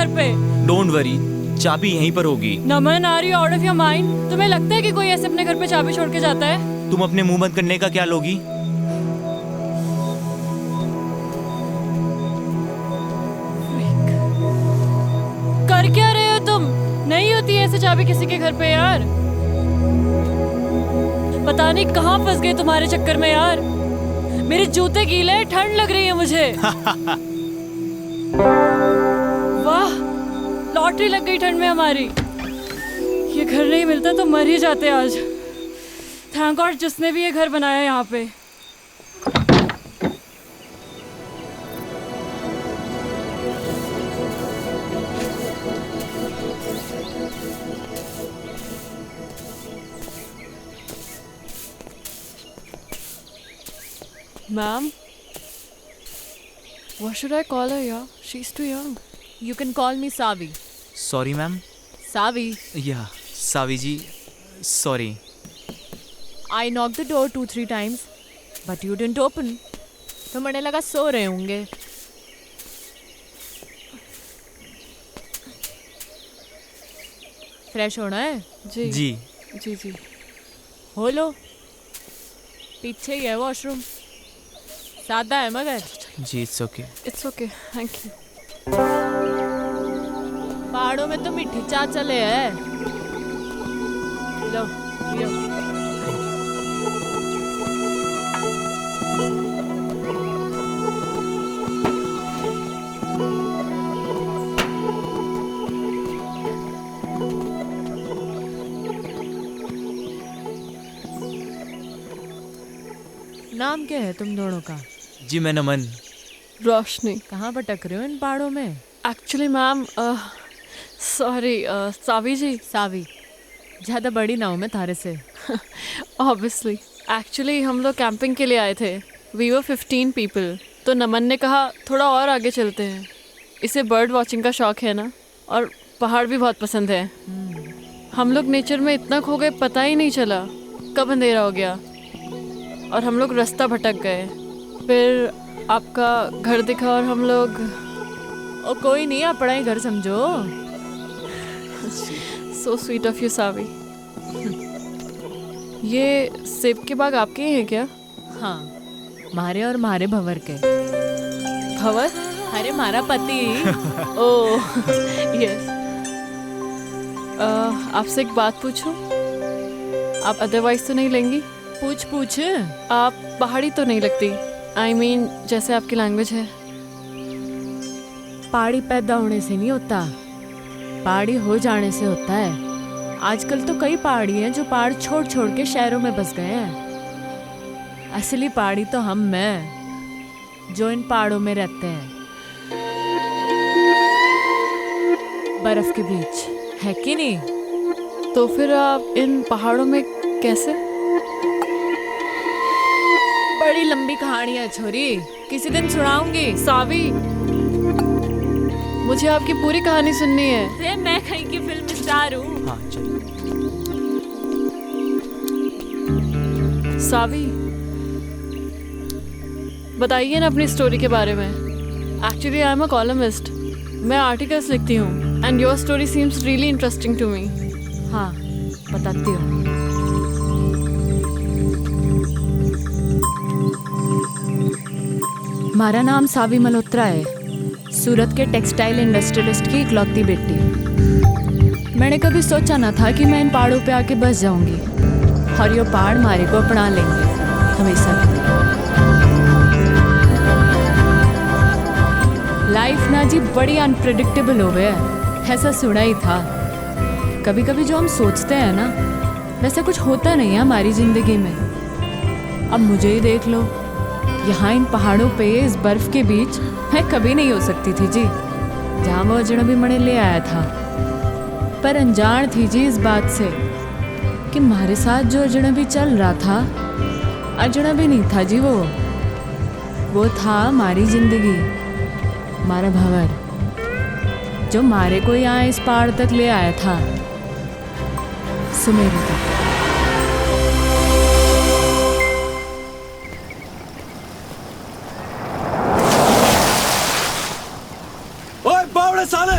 घर पे। Don't worry, चाबी यहीं पर होगी। Naman, are you out of your mind? तुम्हें लगता है कि कोई ऐसे अपने घर पे चाबी छोड़ के जाता है? तुम अपने मुंह बंद करने का क्या लोगी? कर क्या रहे हो तुम? नहीं होती ऐसे चाबी किसी के घर पे यार। पता नहीं कहाँ फंस गए तुम्हारे चक्कर में यार। मेरे जूते गीले हैं, ठंड लग रही है मुझे। वाह, लॉटरी लग गई ठंड में हमारी। ये घर नहीं मिलता तो मर ही जाते आज। थैंक गॉड जिसने भी ये घर बनाया यहाँ पे। Ma'am, what should I call her? Yeah, she's too young. You can call me Savi. Sorry ma'am. Savi, या सावी जी, sorry. I knocked the door 2-3 times, but you didn't open. तो मुझे लगा सो रहे होंगे। फ्रेश होना है? जी जी जी जी। हो लो, पीछे ही है वॉशरूम। सादा है मगर। जी, it's okay. It's okay, thank you. पहाड़ों में तो मीठी चाय चले है। लो पियो। नाम क्या है तुम दोनों का? जी मैं नमन। रोशनी। कहाँ भटक रहे हो इन पहाड़ों में? Actually, मैम, सॉरी, सावी जी। सावी, ज्यादा बड़ी ना हूँ मैं थारे से। Obviously. Actually, हम लोग कैंपिंग के लिए आए थे। We were 15 people. तो नमन ने कहा थोड़ा और आगे चलते हैं। इसे बर्ड वॉचिंग का शौक है ना, और पहाड़ भी बहुत पसंद है। हम लोग नेचर में इतना खो गए, पता ही नहीं चला कब अंधेरा हो गया और हम लोग रास्ता भटक गए। फिर आपका घर दिखा और हम लोग। ओ कोई नहीं, अपना ही घर समझो। So sweet of you, सावी। ये सेब के बाग आपके ही हैं क्या? हाँ, मारे और मारे भंवर के। भंवर? अरे मारा पति। Oh yes. आपसे एक बात पूछूं? आप अदरवाइज तो नहीं लेंगी? पूछ पूछ। आप पहाड़ी तो नहीं लगती। I mean, जैसे आपकी लैंग्वेज है। पहाड़ी पैदा होने से नहीं होता, पहाड़ी हो जाने से होता है। आजकल तो कई पहाड़ी हैं जो पहाड़ छोड़ छोड़ के शहरों में बस गए हैं। असली पहाड़ी तो हम हैं जो इन पहाड़ों में रहते हैं, बर्फ के बीच, है कि नहीं? तो फिर आप इन पहाड़ों में कैसे? बड़ी लंबी कहानी है छोरी, किसी दिन सुनाऊंगी। सावी, मुझे आपकी पूरी कहानी सुननी है। अरे मैं कहीं की फिल्म स्टार हूँ। हाँ चलिए। सावी, बताइए ना अपनी स्टोरी के बारे में। Actually I am a columnist. मैं आर्टिकल्स लिखती हूँ and your story seems really interesting to me. हाँ बताती हूँ। हमारा नाम सावी मल्होत्रा है, सूरत के टेक्सटाइल इंडस्ट्रियलिस्ट की इकलौती बेटी। मैंने कभी सोचा ना था कि मैं इन पहाड़ों पे आके बस जाऊंगी और ये पहाड़ हमारे को अपना लेंगे हमेशा के लिए। लाइफ ना जी बड़ी अनप्रेडिक्टेबल हो गया है, ऐसा सुना ही था। कभी कभी जो हम सोचते हैं ना, वैसा कुछ होता नहीं है हमारी ज़िंदगी में। अब मुझे ही देख लो, यहाँ इन पहाड़ों पे इस बर्फ़ के बीच मैं कभी नहीं हो सकती थी जी, जहाँ वो अजनबी मणे ले आया था। पर अनजान थी जी इस बात से कि हमारे साथ जो अजनबी चल रहा था, अजनबी नहीं था जी, वो था हमारी ज़िंदगी, हमारा भंवर, जो हमारे को यहाँ इस पहाड़ तक ले आया था, सुमेरु तक। ओए बावड़े साले,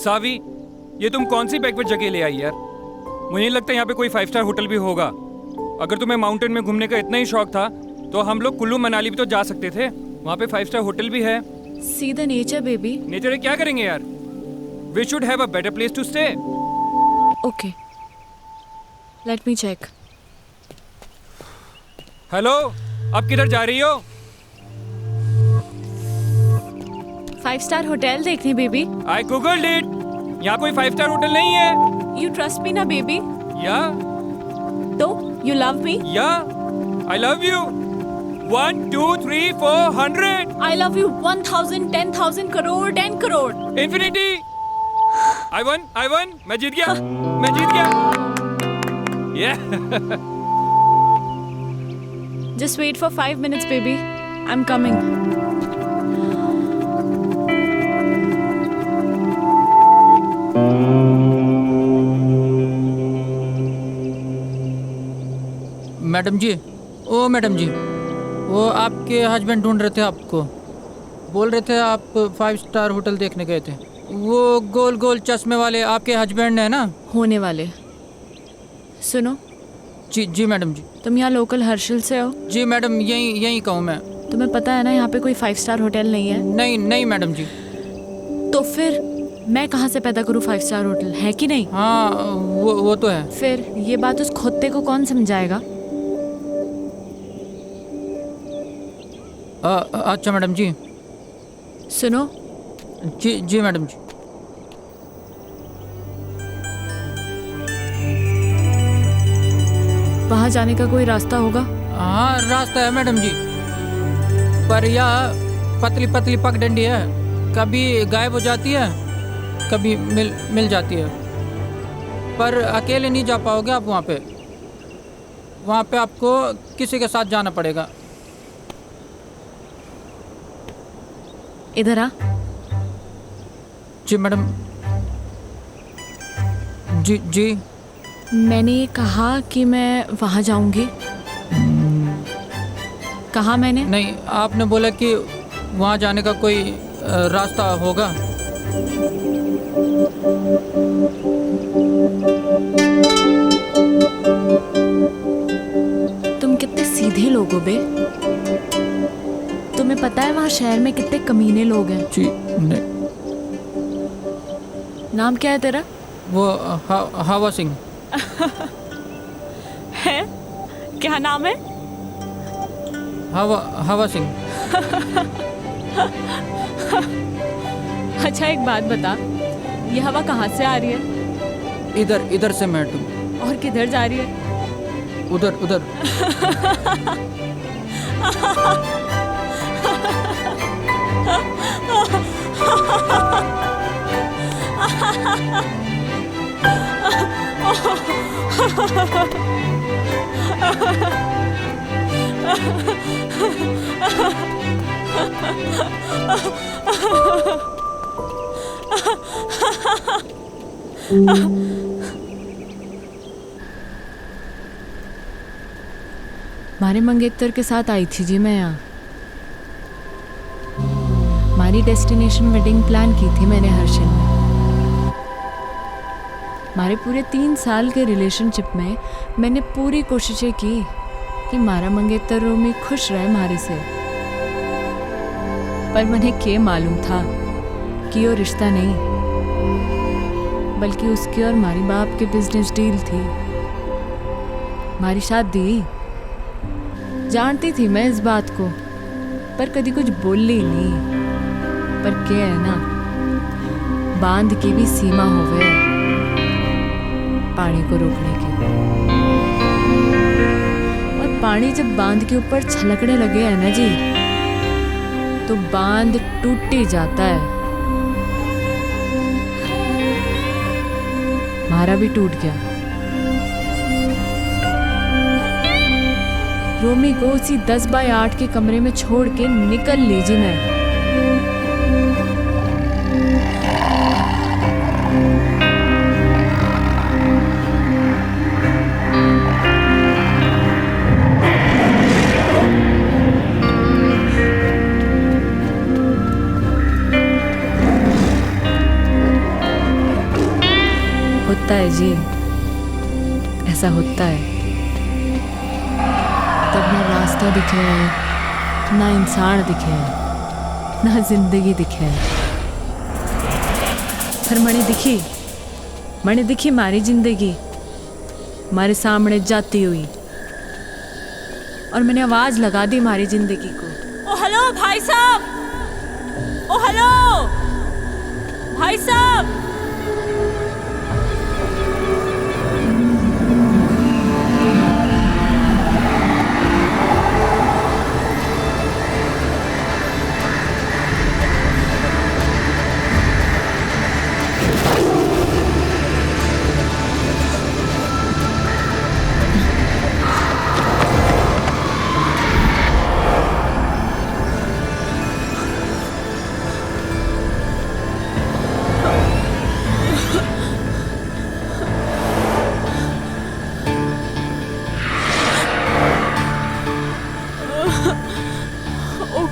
सावी, ये तुम कौन सी बैकवर्ड जगह ले आई यार? मुझे नहीं लगता यहाँ पे कोई 5 स्टार होटल भी होगा। अगर तुम्हें माउंटेन में घूमने का इतना ही शौक था तो हम लोग कुल्लू मनाली भी तो जा सकते थे। वहाँ पे 5 स्टार होटल भी है। See the nature baby. Nature है, क्या करेंगे यार? We should have a better place to stay. Okay, let me check. Hello, अब किधर जा रही हो? 5 स्टार होटल देखने बेबी। I googled it. यहाँ कोई 5 स्टार होटल नहीं है। यू ट्रस्ट मी ना बेबी? या तो यू लव मी? या I love you. 1 2 3 4 100 I love you 1000, 10,000 crore, 10 crore. Infinity. I won, मैं जीत गया, मैं जीत गया। Yeah. Just wait for 5 minutes baby, I'm coming. Madam जी, ओ मैडम जी, वो आपके हस्बैंड ढूंढ रहे थे आपको। बोल रहे थे आप 5 स्टार होटल देखने गए थे। वो गोल गोल चश्मे वाले आपके हस्बैंड है ना? होने वाले। सुनो, जी जी मैडम जी। तुम यहाँ लोकल हर्षिल से हो? जी मैडम, यहीं कहूँ मैं। तुम्हें पता है ना यहाँ पे कोई 5 स्टार होटल नहीं है? नहीं नहीं मैडम जी। तो फिर मैं कहाँ से पैदा करूँ 5 स्टार होटल, है कि नहीं? हाँ, वो तो है। फिर ये बात उस खोते को कौन समझाएगा? अच्छा मैडम जी। सुनो, जी जी मैडम जी। वहाँ जाने का कोई रास्ता होगा? हाँ, रास्ता है मैडम जी, पर यह पतली पतली पगडंडी है। कभी गायब हो जाती है, कभी मिल जाती है। पर अकेले नहीं जा पाओगे आप वहाँ पे। वहाँ पे आपको किसी के साथ जाना पड़ेगा। इधर आ। जी मैडम। जी जी। मैंने ये कहा कि मैं वहाँ जाऊंगी। कहा मैंने? नहीं, आपने बोला कि वहाँ जाने का कोई रास्ता होगा। तुम कितने सीधे लोग हो बे। तुम्हें पता है वहाँ शहर में कितने कमीने लोग हैं? जी नहीं। नाम क्या है तेरा? वो हवा सिंह है? क्या नाम है? हवा सिंह। अच्छा एक बात बता, ये हवा कहाँ से आ रही है? इधर से मैडम। और किधर जा रही है? उधर। मारे मंगेतर के साथ आई थी जी मैं यहाँ। हमारी डेस्टिनेशन वेडिंग प्लान की थी मैंने हर्षिल में। हमारे पूरे 3 साल के रिलेशनशिप में मैंने पूरी कोशिशें की कि मारा मंगेतर रोमी खुश रहे हमारे से। पर मुझे क्या मालूम था कि वो रिश्ता नहीं, बल्कि उसकी और हमारी बाप की बिजनेस डील थी। हमारी शादी जानती थी मैं इस बात को, पर कभी कुछ बोली नहीं। पर क्या है ना, बांध की भी सीमा होवे पानी को रोकने की। और पानी जब बांध के ऊपर छलकने लगे है ना जी, तो बांध टूट ही जाता है। हमारा भी टूट गया। रोमी को उसी 10 बाय 8 के कमरे में छोड़ के निकल लीजिए मैं। होता है जी, ऐसा होता है। तब ना रास्ता दिखे, ना इंसान दिखे, ना जिंदगी दिखे। फिर मैंने दिखी मारी जिंदगी हमारे सामने जाती हुई, और मैंने आवाज लगा दी मारी जिंदगी को। ओ हेलो भाई साहब, ओ हेलो भाई साहब।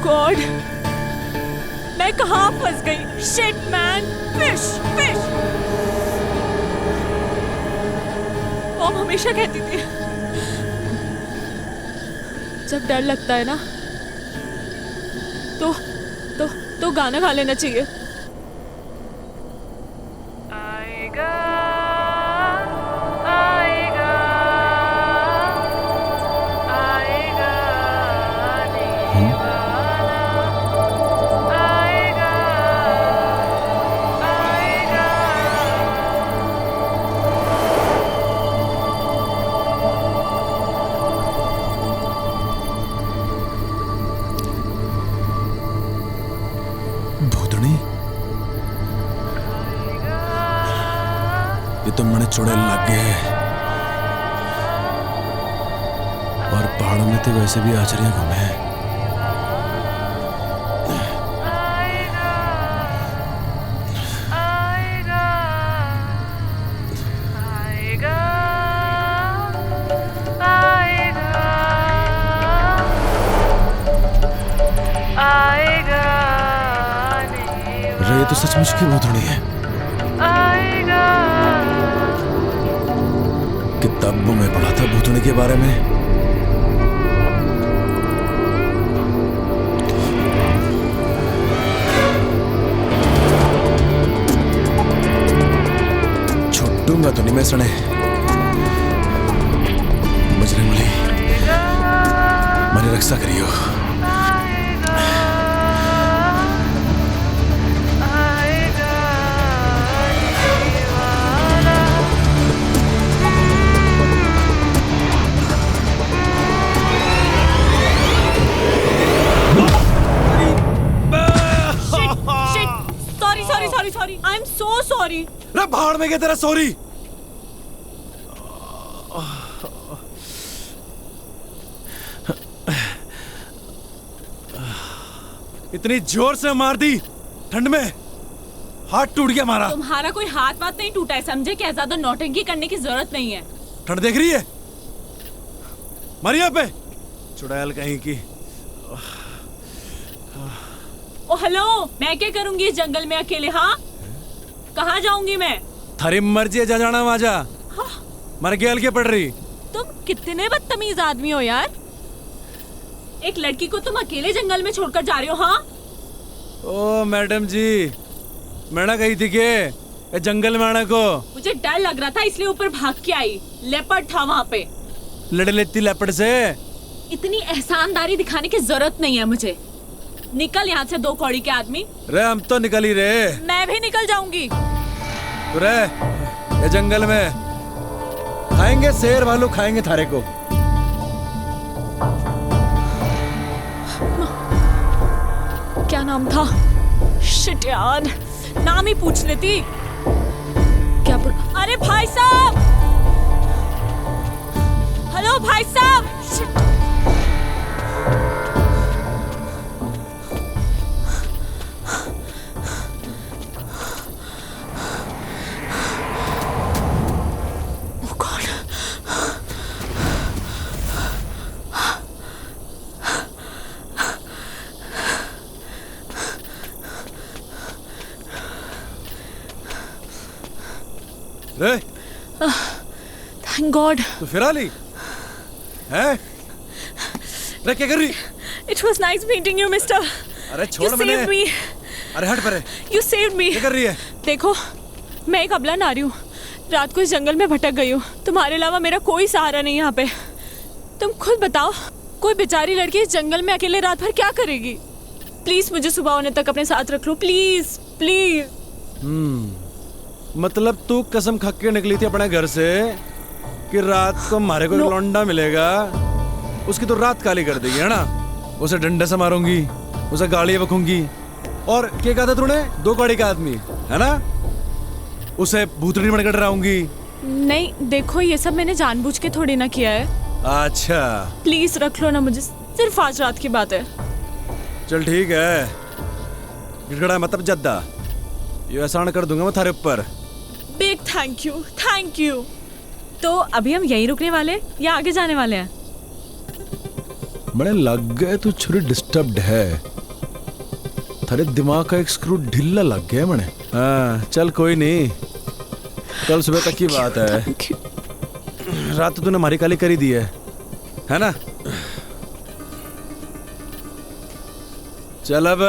गॉड, मैं कहाँ फंस गई? Shit man, fish fish. Mom हमेशा कहती थी जब डर लगता है ना तो गाना गा लेना चाहिए। आएगा आएगा आएगा भूतनी, ये तो मने चुड़ैल लग गए हैं। और पहाड़ों में तो वैसे भी आचरियां कम है। अरे ये तो सचमुच की भूतनी है। किताबों में पढ़ा था भूतनी के बारे में। छुट्टूंगा तो नहीं मैं सने। बजरंगबली, मेरी रक्षा करियो। Sorry, I am so sorry. रे भाड़ में गया तेरा सॉरी। इतनी जोर से मार दी ठंड में, हाथ टूट गया हमारा। तुम्हारा कोई हाथ वाथ नहीं टूटा है, समझे? क्या ज्यादा नौटंकी करने की जरूरत नहीं है। ठंड देख रही है मारी यहाँ पे, चुड़ैल कहीं की। ओ हेलो, मैं क्या करूंगी इस जंगल में अकेले? हाँ, कहाँ जाऊंगी मैं? थारी मर्जी है, जा जाना वहां जा। मर के हल्के पड़ रही। तुम कितने बदतमीज आदमी हो यार। एक लड़की को तुम अकेले जंगल में छोड़कर जा रहे हो? हाँ ओ मैडम जी, मैंने कही थी कि जंगल में आने को। मुझे डर लग रहा था इसलिए ऊपर भाग के आई। लेपर्ड था वहाँ पे। लड़ लेती लेपर्ड से। इतनी एहसानदारी दिखाने की जरूरत नहीं है मुझे। निकल यहाँ से, दो कौड़ी के आदमी। रे हम तो निकल ही रहे। मैं भी निकल जाऊंगी। तो रे ये जंगल में खाएंगे, शेर भालू खाएंगे थारे को। क्या नाम था? शिट यार, नाम ही पूछ लेती। क्या अरे भाई साहब, हेलो भाई साहब। शिट। रे थैंक गॉड। तो फिर आ ली है? अरे क्या कर रही? It was nice meeting you mister. अरे यू छोड़ मैंने। Saved me. अरे हट परे। You saved me. क्या कर रही है? देखो, मैं एक अबला नारी हूँ, रात को इस जंगल में भटक गई हूँ। तुम्हारे अलावा मेरा कोई सहारा नहीं यहाँ पे। तुम खुद बताओ, कोई बेचारी लड़की इस जंगल में अकेले रात भर क्या करेगी? प्लीज मुझे सुबह होने तक अपने साथ रख लो, प्लीज प्लीज। मतलब तू कसम खा के निकली थी अपने घर से कि रात को हमारे को एक लौंडा मिलेगा, उसकी तो रात काली कर देगी, है ना? उसे डंडे से मारूंगी, उसे गाड़ी बकूंगी, और क्या कहा था तूने? 2 गाड़ी का आदमी, है ना? उसे भूतनी बनकर डराऊंगी। नहीं देखो, ये सब मैंने जानबूझ के थोड़ी ना किया है। अच्छा प्लीज रख लो ना मुझे, सिर्फ आज रात की बात है। चल ठीक है, गिड़गड़ा मतलब जद्दा, ये एहसान कर दूंगा मैं थारे ऊपर। Big thank you, thank you. तो अभी हम यहीं रुकने वाले हैं या आगे जाने वाले हैं? बड़े लग गए तू छुरी डिस्टर्ब्ड है, थारे दिमाग का एक स्क्रू ढीला लग गया मैंने। हाँ चल कोई नहीं, कल सुबह तक की बात है। Thank you. रात तो तूने हमारी काली करी दी है ना? चल अब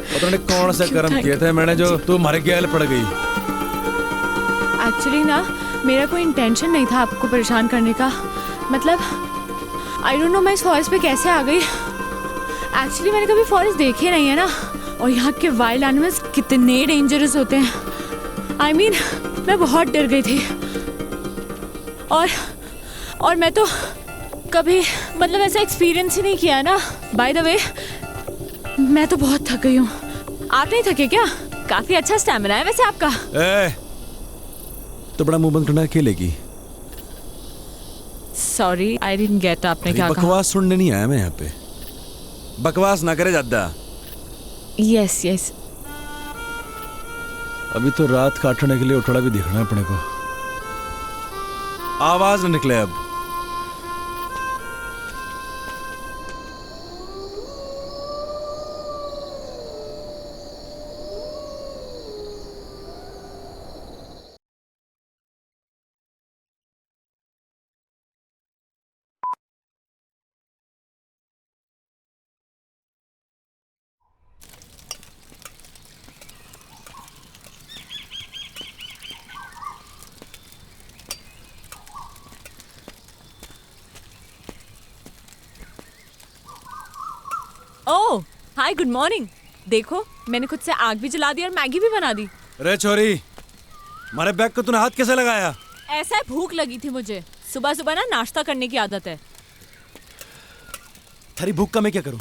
पता नहीं कौन से कर्म किए थे मैंने जो तू हमारे गैल पड़ गई। एक्चुअली ना, मेरा कोई इंटेंशन नहीं था आपको परेशान करने का। मतलब आई डोंट नो मैं इस फॉरेस्ट पे कैसे आ गई। एक्चुअली मैंने कभी फॉरेस्ट देखे नहीं है ना, और यहाँ के वाइल्ड एनिमल्स कितने डेंजरस होते हैं। आई मीन मैं बहुत डर गई थी, और मैं तो कभी मतलब ऐसा एक्सपीरियंस ही नहीं किया ना। बाय द वे, मैं तो बहुत थक गई हूँ। आप नहीं थके क्या? काफी अच्छा स्टैमिना है वैसे आपका। तो बड़ा मुंह बंद करना अकेलेगी। सॉरी आई डिडंट गेट, आपने क्या कहा? बकवास सुनने नहीं आया मैं यहाँ पे, बकवास ना करे ज्यादा। Yes yes. अभी तो रात काटने के लिए उठड़ा भी दिखना है अपने को, आवाज न निकले अब। ओह हाय, गुड मॉर्निंग। देखो मैंने खुद से आग भी जला दी और मैगी भी बना दी। अरे छोरी, हमारे बैग को तूने हाथ कैसे लगाया? ऐसा है, भूख लगी थी मुझे। सुबह सुबह ना नाश्ता करने की आदत है। थारी भूख का मैं क्या करूं?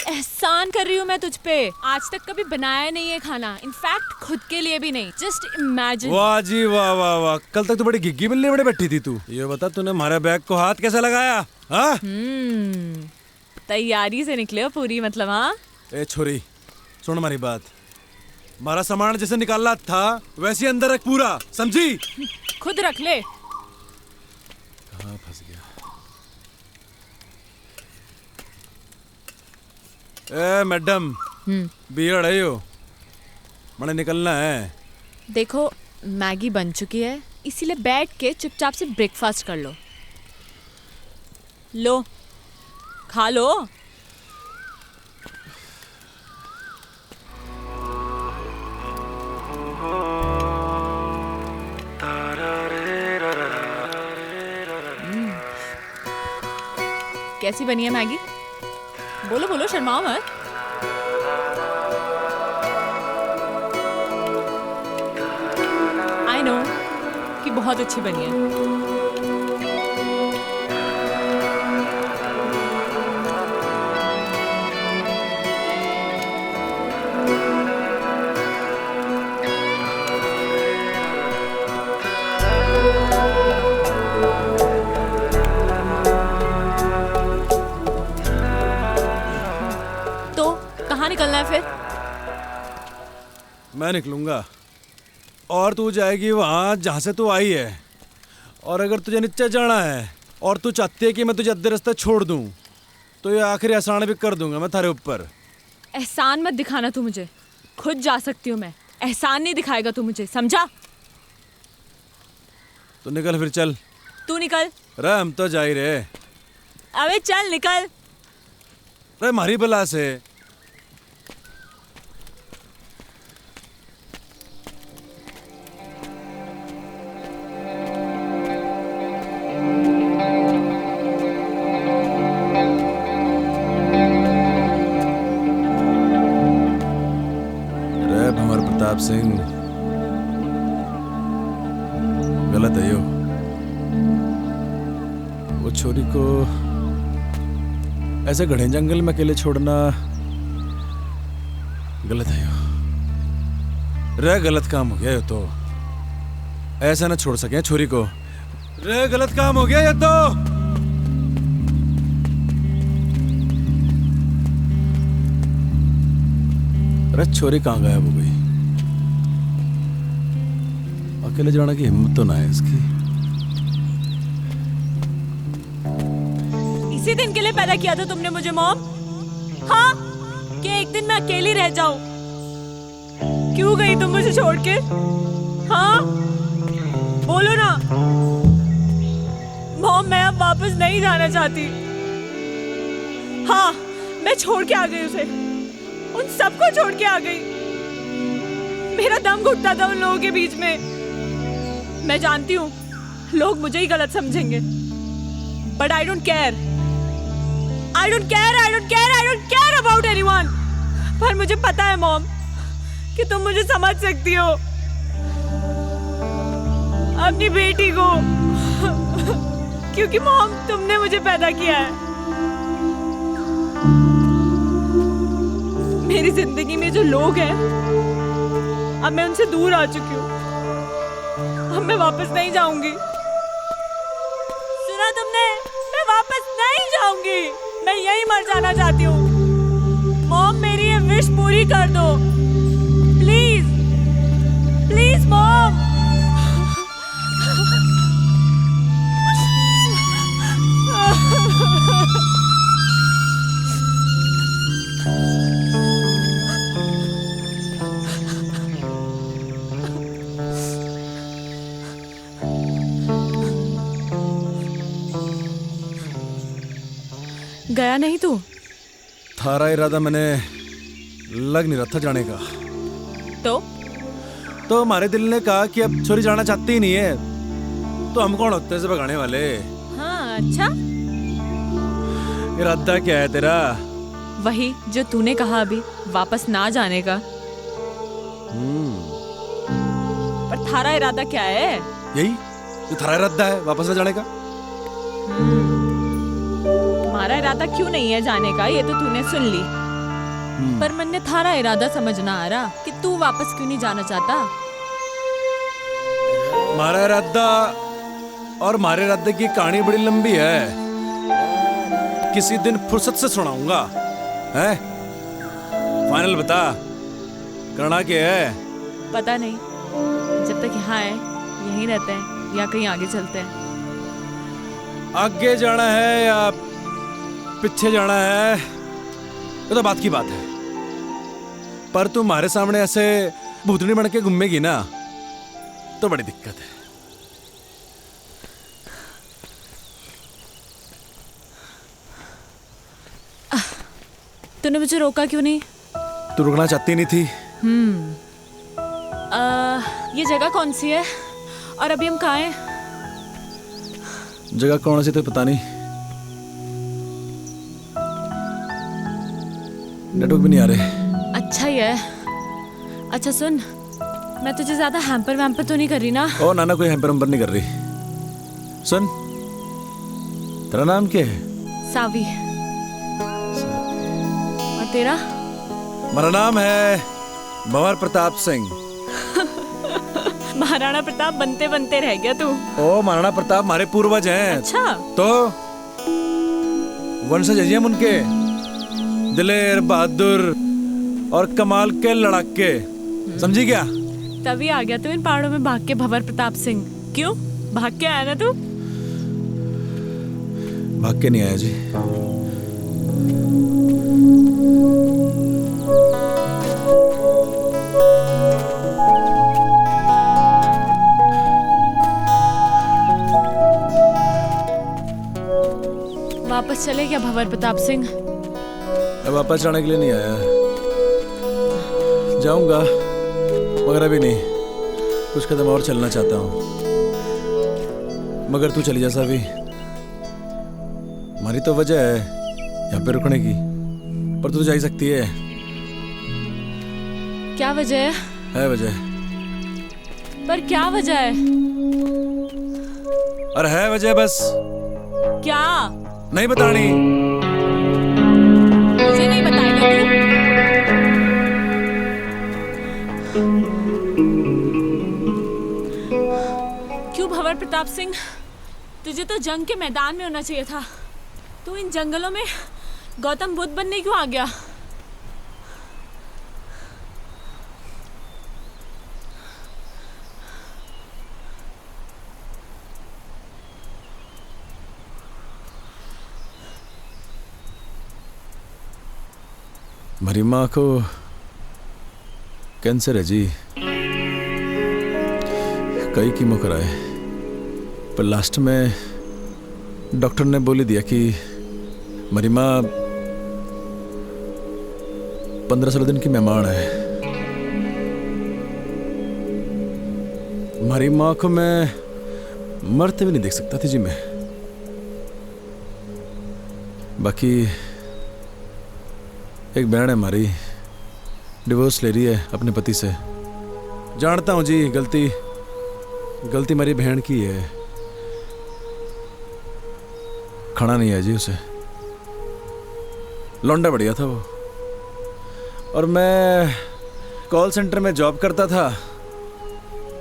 एहसान कर रही हूँ मैं तुझ पे। आज तक कभी बनाया नहीं है खाना, इनफैक्ट खुद के लिए भी नहीं। Just imagine. वाह जी वाह वाह वाह, कल तक तो बड़ी गिग्गी बिल्ली बड़े बैठी थी तू। ये बता तूने हमारे बैग को हाथ कैसे लगाया? हाँ? तैयारी से निकले हो पूरी, मतलब। हाँ ए छोरी सुन हमारी बात, हमारा सामान जैसे निकालना था वैसे ही अंदर रख पूरा, समझी? खुद रख ले। कहाँ फंस गया? ए मैडम, बियड़ है यो, मैंने निकलना है। देखो मैगी बन चुकी है, इसीलिए बैठ के चुपचाप से ब्रेकफास्ट कर लो। लो खा लो। कैसी बनी है मैगी? बोलो बोलो, शर्माओ मत। आई नो कि बहुत अच्छी बनी है। तो कहाँ निकलना है फिर? मैं निकलूंगा और तू जाएगी वहां जहां से तू आई है। और अगर तुझे नीचे जाना है और तू चाहती है कि मैं तुझे अद्धे रास्ते छोड़ दूं, तो ये आखिरी एहसान भी कर दूंगा मैं थारे ऊपर। एहसान मत दिखाना तू मुझे, खुद जा सकती हूँ मैं। एहसान नहीं दिखाएगा तू मुझे, समझा? तो निकल फिर चल। तू निकल। रे हम तो जा ही रहे। अबे चल निकल। रे मारी बला से। रे भंवर प्रताप सिंह, गलत है यो। वो छोरी को ऐसे घने जंगल में अकेले छोड़ना गलत है यो। रे गलत काम हो गया ये तो। ऐसा ना छोड़ सके छोरी को। रे गलत काम हो गया ये तो। रे छोरी कहाँ गायब हो गई? अकेले जाने की हिम्मत तो ना है इसकी। इसी दिन के लिए पैदा किया था तुमने मुझे मॉम? हाँ, कि एक दिन मैं अकेली रह जाऊं। क्यों गई तुम मुझे छोड़ के? हाँ, बोलो ना। मॉम, मैं अब वापस नहीं जाना चाहती। हाँ, मैं छोड़ के आ गई उसे, उन सबको छोड़ के आ गई। मेरा दम घुटता था उन लोगों के बीच में। मैं जानती हूँ लोग मुझे ही गलत समझेंगे, but I don't care. I don't care about anyone। पर मुझे पता है मॉम कि तुम मुझे समझ सकती हो, अपनी बेटी को। क्योंकि मॉम, तुमने मुझे पैदा किया है। मेरी जिंदगी में जो लोग हैं, अब मैं उनसे दूर आ चुकी हूँ। अब मैं वापस नहीं जाऊंगी। सुना तुमने? मैं वापस नहीं जाऊंगी। मैं यहीं मर जाना चाहती हूँ। मॉम, मेरी ये विश पूरी कर दो प्लीज, प्लीज मॉम। गया नहीं तू? थारा इरादा मैंने लग नहीं रहा था जाने का। तो हमारे दिल ने कहा कि अब छोरी जाना चाहती ही नहीं है, तो हम कौन होते हैं इसे भगाने वाले? हाँ, अच्छा। इरादा क्या है तेरा? वही जो तूने कहा अभी, वापस ना जाने का। पर थारा इरादा क्या है? यही जो थारा इरादा है, वापस ना जाने का। हमारा इरादा क्यों नहीं है जाने का, ये तो तूने सुन ली। पर मन ने थारा इरादा समझना आ रहा कि तू वापस क्यों नहीं जाना चाहता। हमारा इरादा और हमारे इरादे की कहानी बड़ी लंबी है, किसी दिन फुर्सत से सुनाऊंगा। है फाइनल बता, करना क्या है? पता नहीं, जब तक यहाँ है यहीं रहते हैं या कहीं आगे चलते हैं। आगे जाना है या पीछे जाना है, ये तो बात की बात है। पर तू हमारे सामने ऐसे भूतनी बन के घूमेगी ना, तो बड़ी दिक्कत है। तूने मुझे रोका क्यों नहीं? तू रुकना चाहती नहीं थी। ये जगह कौन सी है और अभी हम कहाँ हैं? जगह कौन सी तो पता नहीं, नेटवर्क भी नहीं आ रहे। अच्छा ही है। अच्छा सुन, मैं तुझे ज्यादा हैम्पर वैम्पर तो नहीं कर रही ना? ओ नाना, कोई हैम्पर वैम्पर नहीं कर रही। सुन, तेरा नाम क्या है? सावी। और तेरा? मेरा नाम है भंवर प्रताप सिंह। महाराणा प्रताप बनते बनते रह गया तू। ओ महाराणा प्रताप हमारे पूर्वज हैं। अच्छा, तो वंशज हैं उनके, दिलेर, बहादुर और कमाल के लड़ाके। समझी क्या? तभी आ गया तू इन पहाड़ों में भाग के भंवर प्रताप सिंह। क्यों भाग के आया ना तू? भाग के नहीं आया जी। क्या भंवर प्रताप सिंह? मैं वापस जाने के लिए नहीं आया, जाऊंगा मगर अभी नहीं, कुछ कदम और चलना चाहता हूँ। मगर तू चली जा सावी, हमारी तो वजह है यहाँ पे रुकने की, पर तू जा ही सकती है। क्या वजह है वजह, पर क्या वजह है? अरे है वजह, बस क्या? नहीं बतानी। मुझे नहीं बताएगा तू? क्यों भंवर प्रताप सिंह, तुझे तो जंग के मैदान में होना चाहिए था। तू इन जंगलों में गौतम बुद्ध बनने क्यों आ गया? मेरी माँ को कैंसर है जी, कई कीमो कराए, पर लास्ट में डॉक्टर ने बोली दिया कि मेरी माँ 15-16 दिन की मेहमान है। हमारी माँ को मैं मरते हुए नहीं देख सकता थी जी मैं। बाकी एक बहन है हमारी, डिवोर्स ले रही है अपने पति से। जानता हूँ जी, गलती मेरी बहन की है, खाना नहीं है जी उसे। लौंडा बढ़िया था वो, और मैं कॉल सेंटर में जॉब करता था,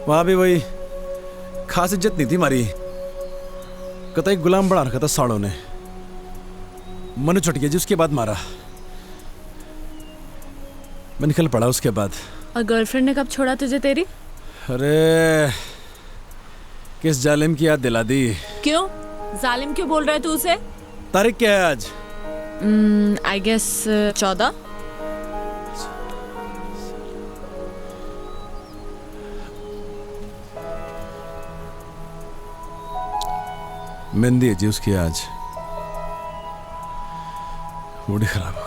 वहाँ भी वही खास इज्जत नहीं थी हमारी, कतई गुलाम बना रखा था साड़ों ने। मनु छुट गया जी, उसके बाद मारा, मैं निकल पड़ा उसके बाद। और गर्लफ्रेंड ने कब छोड़ा तुझे तेरी? अरे किस जालिम की याद दिला दी। क्यों जालिम क्यों बोल रहा है तू उसे? तारीख क्या है आज? I guess 14। मेहंदी है जी उसकी आज, मूड ही खराब हो गया।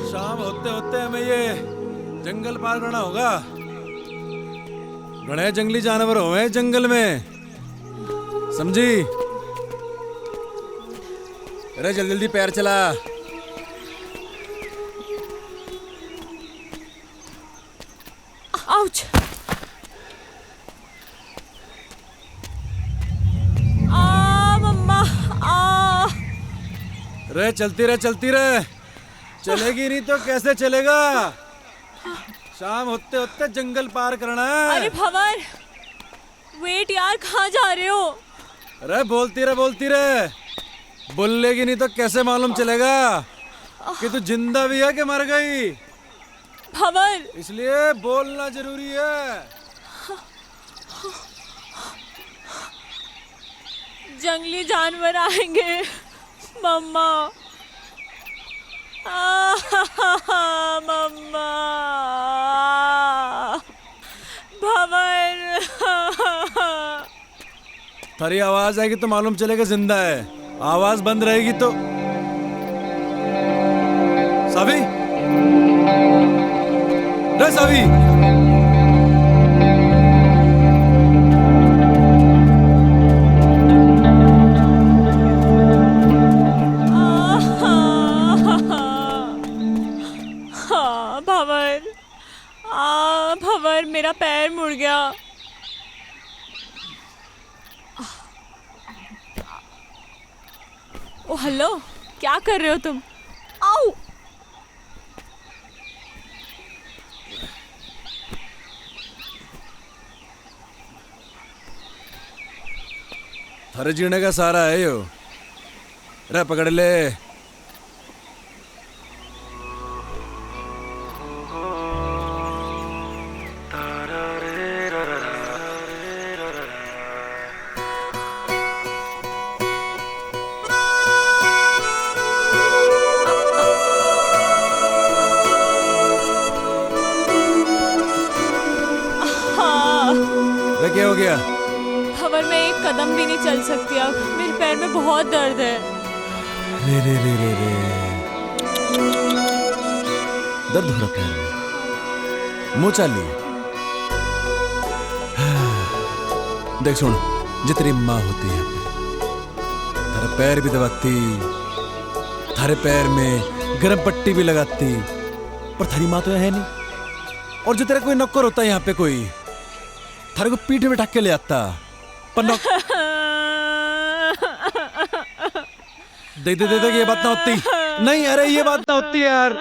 शाम होते होते हमें ये जंगल पार करना होगा। घने जंगली जानवर हुए जंगल में, समझी? अरे जल्दी जल्दी पैर चला। आउच! आ मम्मा आ! रे चलती रहे, चलेगी नहीं तो कैसे चलेगा? शाम होते होते जंगल पार करना है। अरे भंवर, वेट यार, कहाँ जा रहे हो? अरे बोलती रहे, बोलेगी नहीं तो कैसे मालूम चलेगा कि तू जिंदा भी है कि मर गई? भंवर, इसलिए बोलना जरूरी है। जंगली जानवर आएंगे मम्मा। मम्मा, भंवर। थारी आवाज आएगी तो मालूम चलेगा जिंदा है, आवाज बंद रहेगी तो। सावी, रे सावी, भंवर, भंवर, मेरा पैर मुड़ गया। ओ हेलो, क्या कर रहे हो तुम? आओ! थारे जीने का सहारा है यो, रे पकड़ ले। नहीं चल सकती अब, मेरे पैर में बहुत दर्द है। रे रे रे रे रे दर्द हो रहा पैर में, मुंह चाली। देख सुन, जितनी माँ होती है थारे पैर भी दबाती, थारे पैर में गर्म पट्टी भी लगाती, पर थारी माँ तो है नहीं। और जो तेरा कोई नौकर होता है यहाँ पे कोई, थारे को पीठ में ढक के ले आता, पर देख ये बात ना होती। नहीं अरे ये बात ना होती यार।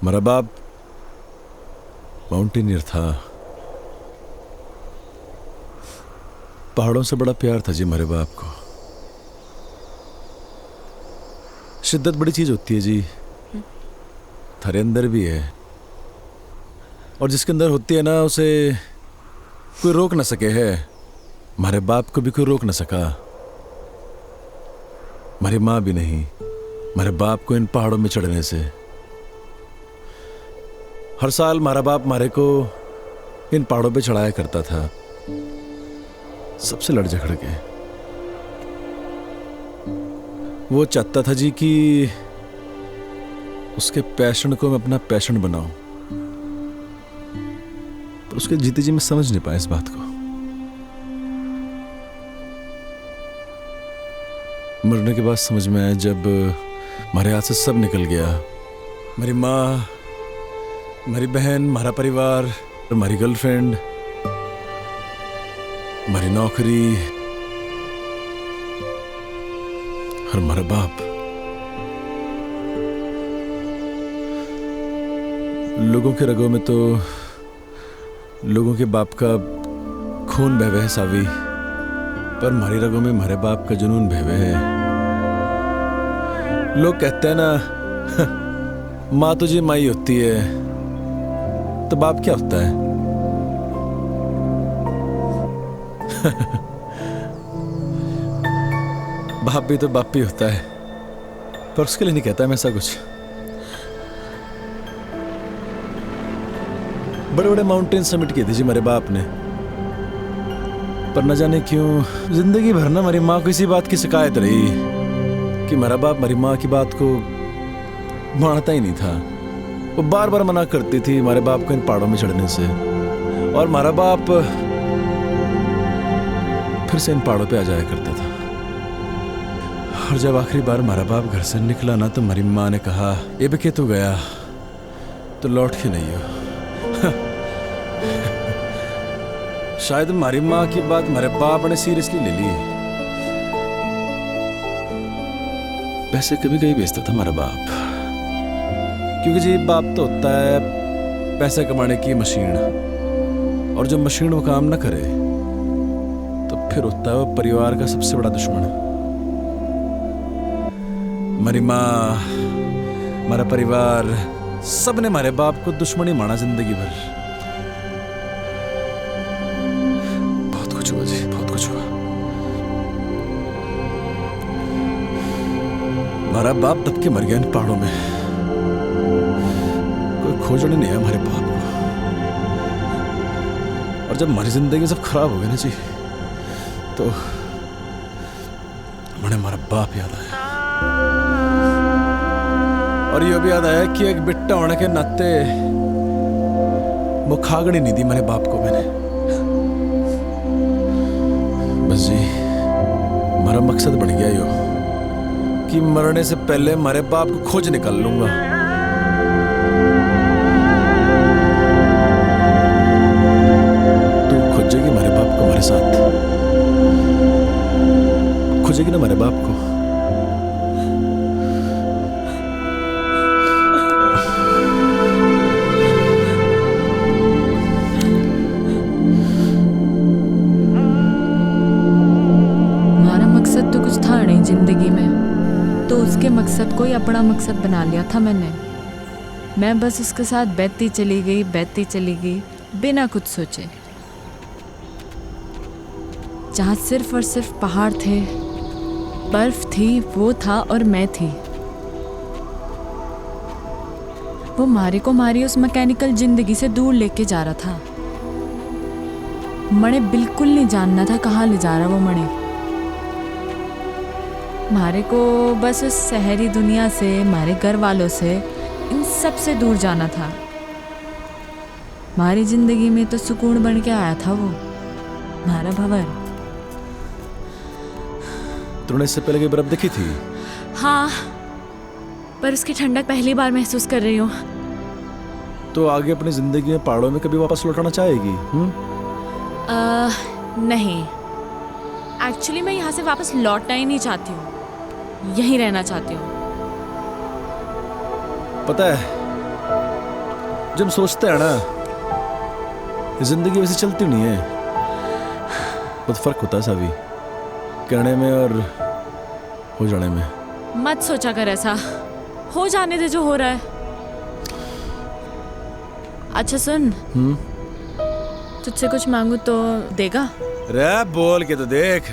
मेरा बाप माउंटेनियर था, पहाड़ों से बड़ा प्यार था जी मेरे बाप को। शिद्दत बड़ी चीज होती है जी, थारे अंदर भी है, और जिसके अंदर होती है ना उसे कोई रोक ना सके है। हमारे बाप को भी कोई रोक ना सका, हमारी माँ भी नहीं, हमारे बाप को इन पहाड़ों में चढ़ने से। हर साल हमारा बाप हमारे को इन पहाड़ों पे चढ़ाया करता था, सबसे लड़ झगड़ के। वो चाहता था जी कि उसके पैशन को मैं अपना पैशन बनाऊं, पर उसके जीते जी मैं समझ नहीं पाया इस बात को। मरने के बाद समझ में आया जब हमारे हाथ से सब निकल गया। मेरी माँ, मेरी बहन, हमारा परिवार, हमारी गर्लफ्रेंड, हमारी नौकरी और हमारा बाप। लोगों के रगों में तो लोगों के बाप का खून बह है सावी, पर हमारी रगों में हमारे बाप का जुनून बह है। लोग कहते हैं ना, माँ तुझे माई होती है, तो बाप क्या होता है? बाप भी तो बाप ही होता है, पर उसके लिए नहीं कहता मैं ऐसा कुछ। बड़े बड़े माउंटेन समिट किए थे जी मेरे बाप ने, पर न जाने क्यों जिंदगी भर ना हमारी माँ को इसी बात की शिकायत रही कि मेरा बाप हमारी माँ की बात को मानता ही नहीं था। वो बार बार मना करती थी हमारे बाप को इन पहाड़ों में चढ़ने से, और हमारा बाप फिर से इन पहाड़ों पे आ जाया करता था। और जब आखिरी बार हमारा बाप घर से निकला ना, तो हमारी माँ ने कहा, ये भी तू गया तो लौट के नहीं हो। शायद हमारी माँ की बात हमारे बाप ने सीरियसली ले ली। वैसे कभी कभी बेचता था हमारा बाप, क्योंकि जी बाप तो होता है पैसा कमाने की मशीन, और जो मशीन वो काम ना करे तो फिर होता है वो परिवार का सबसे बड़ा दुश्मन। हमारी माँ, हमारा परिवार, सब ने हमारे बाप को दुश्मन ही माना जिंदगी भर। बहुत कुछ हुआ जी, बहुत कुछ हुआ। हमारा बाप दब के मर गया इन पहाड़ों में। कोई खोजने नहीं है हमारे बाप को। और जब हमारी जिंदगी सब खराब हो गई ना जी, तो मुझे हमारा बाप याद आया। और ये भी याद आया कि एक बिट्टा होने के नाते वो खागड़ी नहीं दी मेरे बाप को मैंने। बस जी हमारा मकसद बन गया यो कि मरने से पहले हमारे बाप को खोज निकाल लूंगा। तू खोजेगी हमारे बाप को हमारे साथ, खोजेगी ना हमारे बाप को। हमारा मकसद तो कुछ था नहीं जिंदगी में, तो उसके मकसद को ही अपना मकसद बना लिया था मैंने। मैं बस उसके साथ बहती चली गई बिना कुछ सोचे। जहाँ सिर्फ और सिर्फ पहाड़ थे, बर्फ थी, वो था और मैं थी। वो मारी को मारी उस मैकेनिकल जिंदगी से दूर लेके जा रहा था। मणे बिल्कुल नहीं जानना था कहाँ ले जा रहा वो मणे। मारे को बस उस शहरी दुनिया से, हमारे घर वालों से, इन सब से दूर जाना था। हमारी जिंदगी में तो सुकून बन के आया था वो, हमारा भंवर। तूने इससे पहले की बर्फ देखी थी? हाँ, पर उसकी ठंडक पहली बार महसूस कर रही हूँ। तो आगे अपनी जिंदगी में पहाड़ों में कभी वापस लौटाना चाहेगी? नहीं, एक्चुअली मैं यहाँ से वापस लौटना ही नहीं चाहती हूँ, यहीं रहना चाहती हूँ। पता है, जब हम सोचते हैं ना, जिंदगी वैसे चलती नहीं है। बहुत फर्क होता है सावी, कहने में और हो जाने में। मत सोचा कर ऐसा, हो जाने दे जो हो रहा है। अच्छा सुन, तुझसे कुछ मांगू तो देगा? रे बोल के तो देख।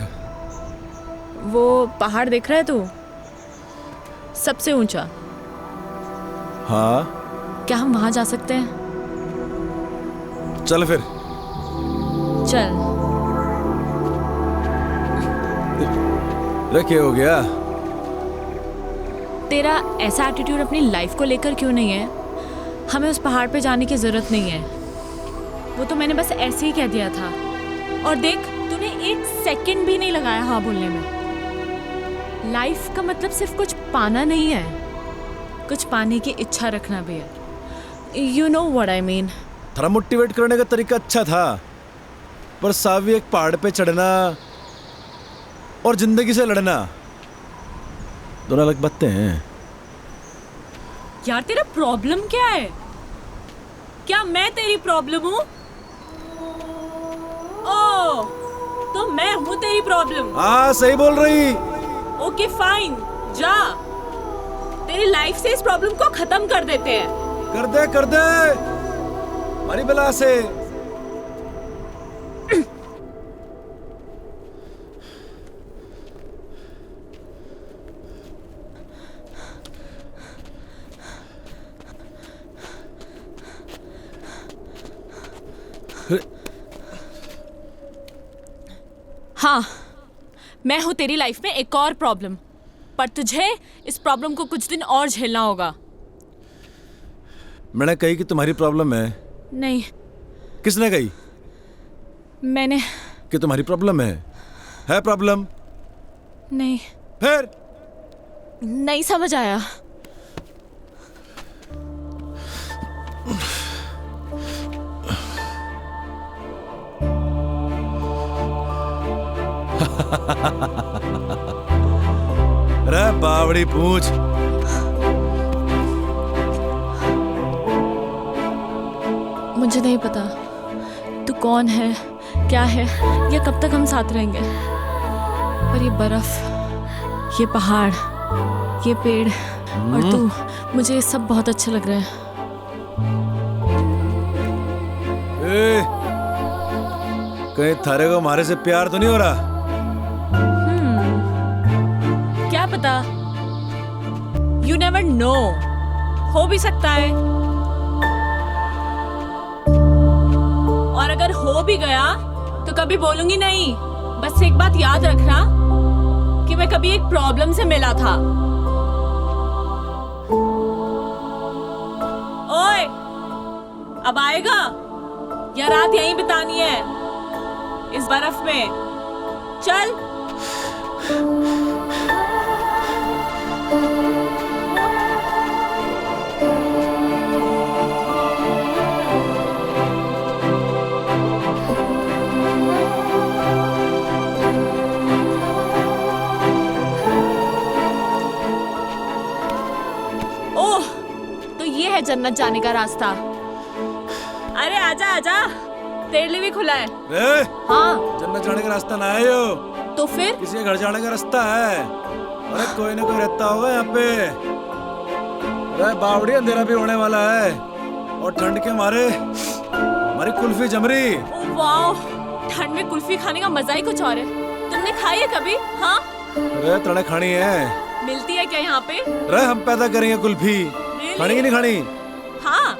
वो पहाड़ देख रहा है तू, सबसे ऊंचा? हाँ। क्या हम वहां जा सकते हैं? चल फिर। चल। क्या हो गया? तेरा ऐसा एटीट्यूड अपनी लाइफ को लेकर क्यों नहीं है? हमें उस पहाड़ पे जाने की ज़रूरत नहीं है। वो तो मैंने बस ऐसे ही कह दिया था। और देख, तूने 1 सेकंड भी नहीं लगाया हाँ बोलने में। लाइफ का मतलब सिर्फ कुछ पाना नहीं है, कुछ पाने की इच्छा रखना भी है। You know what I mean. थोड़ा मोटिवेट करने का तरीका अच्छा था, पर सावी एक पहाड़ पे चढ़ना और जिंदगी से लड़ना दोनों अलग बातें हैं। यार तेरा प्रॉब्लम क्या है? क्या मैं तेरी प्रॉब्लम हूँ? ओह, तो मैं हूँ तेरी प्रॉब्लम। हाँ सही बोल रही। ओके फाइन, जा। तेरी लाइफ से इस प्रॉब्लम को खत्म कर देते हैं। कर दे हमारी बला से। हाँ, मैं हूँ तेरी लाइफ में एक और प्रॉब्लम, पर तुझे इस प्रॉब्लम को कुछ दिन और झेलना होगा। मैंने कही कि तुम्हारी प्रॉब्लम है। नहीं, किसने कही मैंने कि तुम्हारी प्रॉब्लम है प्रॉब्लम? नहीं, फिर नहीं समझ आया। रे बावड़ी पूछ। मुझे नहीं पता तू कौन है, क्या है, या कब तक हम साथ रहेंगे, पर ये बर्फ, ये पहाड़, ये पेड़ और तू, मुझे ये सब बहुत अच्छा लग रहा है। कहीं थारे को हमारे से प्यार तो नहीं हो रहा? क्या पता, यू नेवर नो, हो भी सकता है। और अगर हो भी गया तो कभी बोलूंगी नहीं। बस एक बात याद रखना कि मैं कभी एक प्रॉब्लम से मिला था। ओए, अब आएगा या रात यहीं बितानी है इस बर्फ में? चल। ओह, तो ये है जन्नत जाने का रास्ता। अरे आजा आजा, तेरे लिए भी खुला है। हाँ, जन्नत जाने का रास्ता ना है यो, तो फिर किसी के घर जाने का रास्ता है। अरे कोई ना कोई रहता होगा यहाँ पे। अरे बावड़ी, अंधेरा भी होने वाला है और ठंड के मारे हमारी कुल्फी जम रही। वाह, ठंड में कुल्फी खाने का मजा ही कुछ और है। तुमने खाई है कभी? हाँ, अरे तड़े खानी है। मिलती है क्या यहाँ पे? अरे हम पैदा करेंगे कुल्फी। Really? खानी की नहीं खानी? हाँ।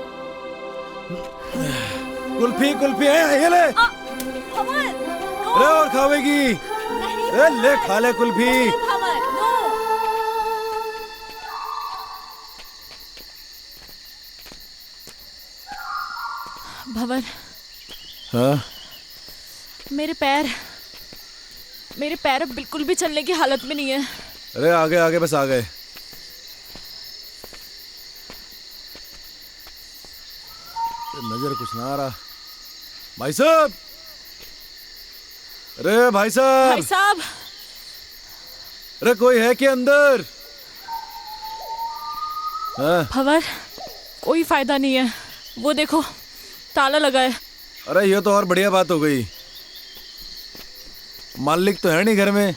कुल्फी है, ये ले। भंवर, नो। अरे और खावेगी? नहीं, अरे ले खा ले कुल्फी। भंवर, नो। भंवर, हाँ? मेरे पैर अब बिल्कुल भी चलने की हालत में नहीं है। अरे आगे बस आ गए। नजर कुछ ना आ रहा। भाई साहब, अरे भाई साहब। भाई साहब, अरे कोई है क्या अंदर? हाँ? भंवर, कोई फायदा नहीं है। वो देखो, ताला लगा है। अरे ये तो और बढ़िया बात हो गई। मालिक तो है नहीं घर में।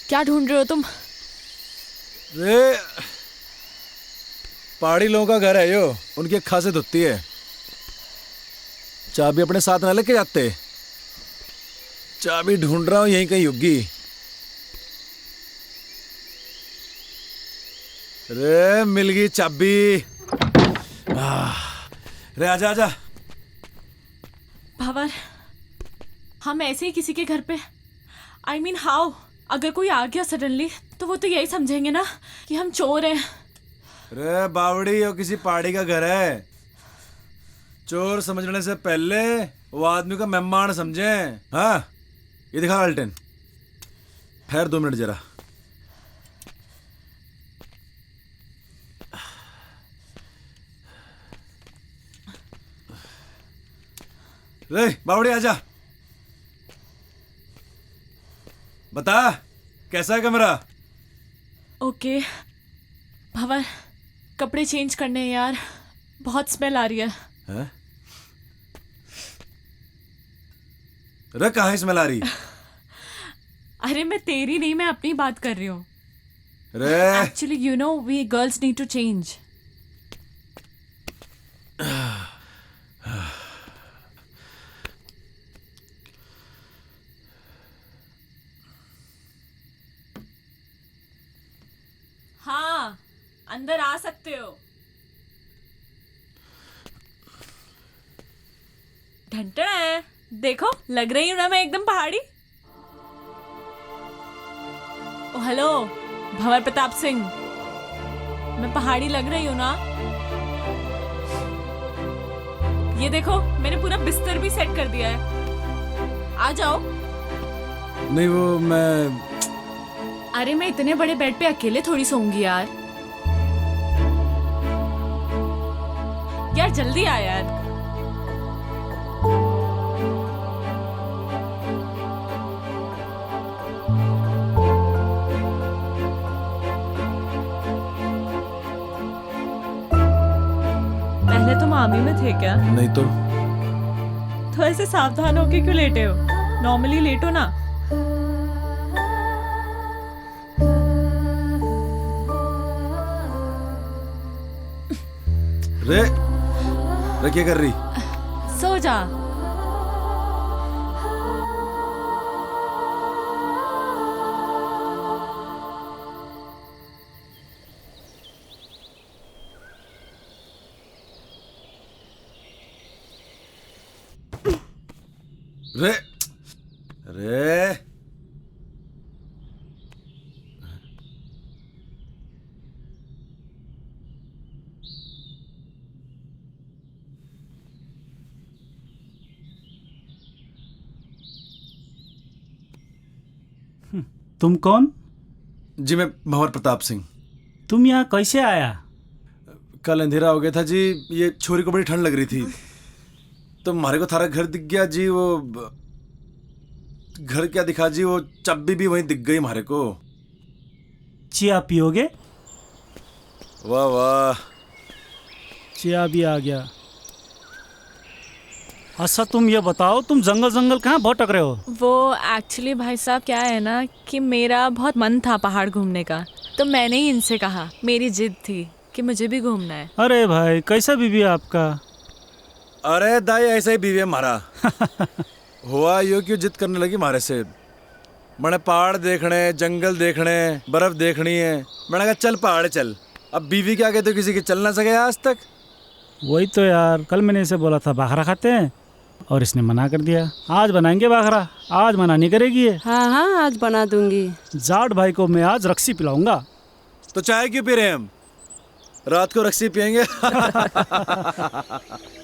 क्या ढूंढ रहे हो तुम? रे पहाड़ी लोगों का घर है यो, उनकी एक खासियत होती है, चाबी अपने साथ ना लेके जाते। चाबी ढूंढ रहा हूं, यहीं कहीं होगी। रे मिल गई चाबी। रे आजा आजा, भंवर, हम ऐसे ही किसी के घर पे, आई मीन हाउ, अगर कोई आ गया सडनली तो वो तो यही समझेंगे ना कि हम चोर हैं। रे बावड़ी, ये किसी पहाड़ी का घर है। चोर समझने से पहले वो आदमी का मेहमान समझे। हाँ, ये दिखा अल्टन। ठहर 2 मिनट जरा। रे बावड़ी, आजा। बता, कैसा है कमरा? ओके भंवर, कपड़े चेंज करने हैं यार, बहुत स्मेल आ रही है। हैं? रे कहाँ स्मेल आ रही? अरे मैं तेरी नहीं, मैं अपनी बात कर रही हूँ। रे actually you know we girls need to change. हाँ, अंदर आ सकते हो। ढंटड़ा है, देखो लग रही हूँ ना मैं एकदम पहाड़ी। ओ हेलो भंवर प्रताप सिंह, मैं पहाड़ी लग रही हूँ ना? ये देखो मैंने पूरा बिस्तर भी सेट कर दिया है, आ जाओ। नहीं, वो मैं अरे मैं इतने बड़े बेड पे अकेले थोड़ी सोऊंगी यार। यार जल्दी आ यार। पहले तुम आर्मी में थे क्या? नहीं तो ऐसे सावधान होके क्यों लेटे हो? नॉर्मली लेटो ना। रे क्या कर रही? सो जा। रे रे तुम कौन? जी, मैं भंवर प्रताप सिंह। तुम यहाँ कैसे आया? कल अंधेरा हो गया था जी, ये छोरी को बड़ी ठंड लग रही थी तो हमारे को थारा घर दिख गया जी। वो घर क्या दिखा जी, वो चाबी भी वहीं दिख गई हमारे को। चिया पियोगे? वाह वाह, चिया भी आ गया। अच्छा तुम ये बताओ, तुम जंगल जंगल कहाँ भटक रहे हो? वो एक्चुअली भाई साहब क्या है ना कि मेरा बहुत मन था पहाड़ घूमने का, तो मैंने ही इनसे कहा, मेरी जिद थी कि मुझे भी घूमना है। अरे भाई, कैसा बीवी है आपका? अरे दाई, ऐसा ही बीवी है हमारा। हुआ यो क्यों जिद करने लगी हमारे से? मैंने पहाड़ देखने, जंगल देखने, बर्फ देखनी है। मैंने कहा चल पहाड़ चल। अब बीवी के आगे तो किसी के चल ना सके आज तक। वही तो यार, कल मैंने इसे बोला था बाखरा खाते हैं और इसने मना कर दिया। आज बनाएंगे बाखरा, आज मना नहीं करेगी ये। हाँ हाँ, आज बना दूंगी। जाट भाई को मैं आज रक्सी पिलाऊंगा। तो चाय क्यों पी रहे हैं हम? रात को रक्सी पियेंगे।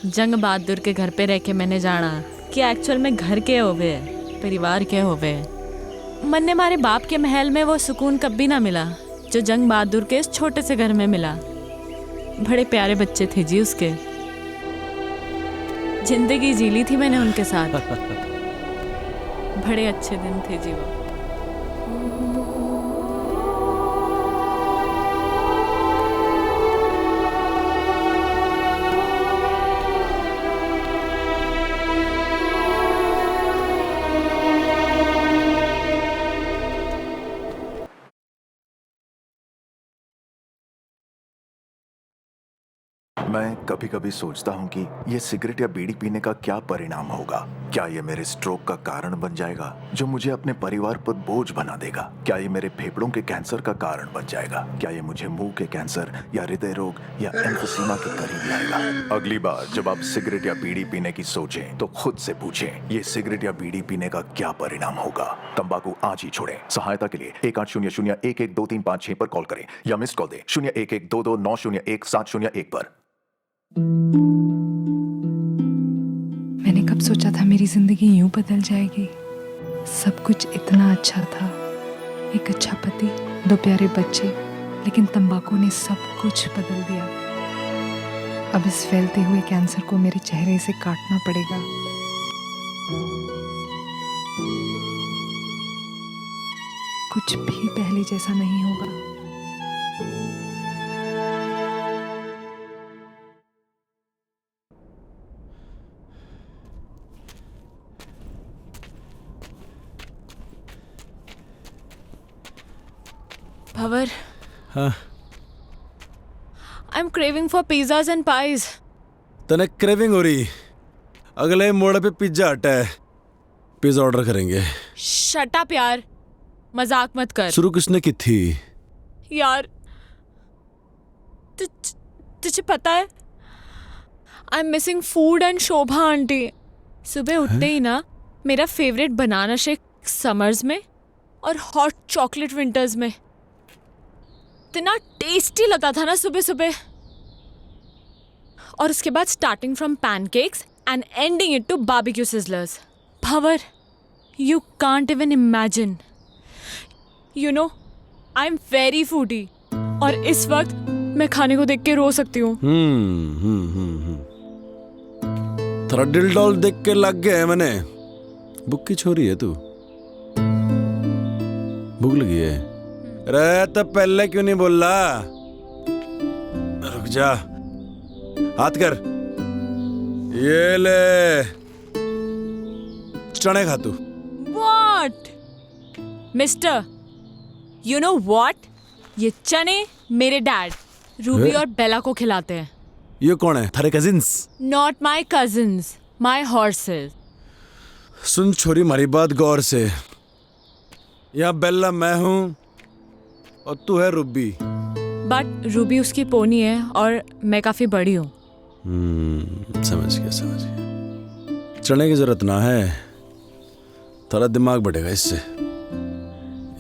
जंग बहादुर के घर पे रह के मैंने जाना कि एक्चुअल में घर के होवे, परिवार के होवे। मन ने मारे बाप के महल में वो सुकून कभी ना मिला जो जंग बहादुर के इस छोटे से घर में मिला। बड़े प्यारे बच्चे थे जी उसके, जिंदगी जी ली थी मैंने उनके साथ। बड़े अच्छे दिन थे जी वो। मैं कभी कभी सोचता हूँ कि ये सिगरेट या बीड़ी पीने का क्या परिणाम होगा। क्या ये मेरे स्ट्रोक का कारण बन जाएगा जो मुझे अपने परिवार पर बोझ बना देगा? क्या ये मेरे फेफड़ों के कैंसर का कारण बन जाएगा? क्या ये मुझे मुंह के कैंसर या हृदय रोग या एम्फीसीमा के करीब लाएगा? अगली बार जब आप सिगरेट या बीड़ी पीने की सोचें तो खुद से पूछें, ये सिगरेट या बीड़ी पीने का क्या परिणाम होगा? तंबाकू आज ही छोड़ें। सहायता के लिए 1800-112356 पर कॉल करें या मिस्ड कॉल दें 01122901-701 पर। मैंने कब सोचा था मेरी जिंदगी यूं बदल जाएगी। सब कुछ इतना अच्छा था, एक अच्छा पति, 2 प्यारे बच्चे, लेकिन तंबाकू ने सब कुछ बदल दिया। अब इस फैलते हुए कैंसर को मेरे चेहरे से काटना पड़ेगा। कुछ भी पहले जैसा नहीं होगा। भवर, हाँ I am craving for pizzas and pies. तने क्रेविंग हो रही? अगले मोड़ पे पिज्जा हटा है, पिज्जा ऑर्डर करेंगे। शट अप यार, मजाक मत कर। शुरू किसने की थी? यार तुझे पता है, I am missing food and Shobha aunty. सुबह उठते ही ना मेरा फेवरेट बनाना शेक समर्स में और हॉट चॉकलेट विंटर्स में। इतना टेस्टी लगता था ना सुबह सुबह। और उसके बाद starting from pancakes and ending it to barbecue sizzlers. Bhanwar, you can't even imagine. You know, I am very foodie और इस वक्त मैं खाने को देख के रो सकती हूँ। थोड़ा दिल डॉल देख के लग गया है मैंने। बुक्की छोरी है तू? भूख लगी है? अरे तो पहले क्यों नहीं बोल रहा? रुक जा, हाथ कर, ये ले चने खा तू। What? Mister, you know what? ये चने मेरे डैड रूबी और बेला को खिलाते हैं। ये कौन है? थारे cousins? Not my cousins, my horses. सुन छोरी, हमारी बात गौर से। यहाँ बेला मैं हूँ और तू है रूबी। बट रूबी उसकी पोनी है और मैं काफी बड़ी हूँ। समझ गया। चने की जरूरत ना है, थोड़ा दिमाग बढ़ेगा इससे।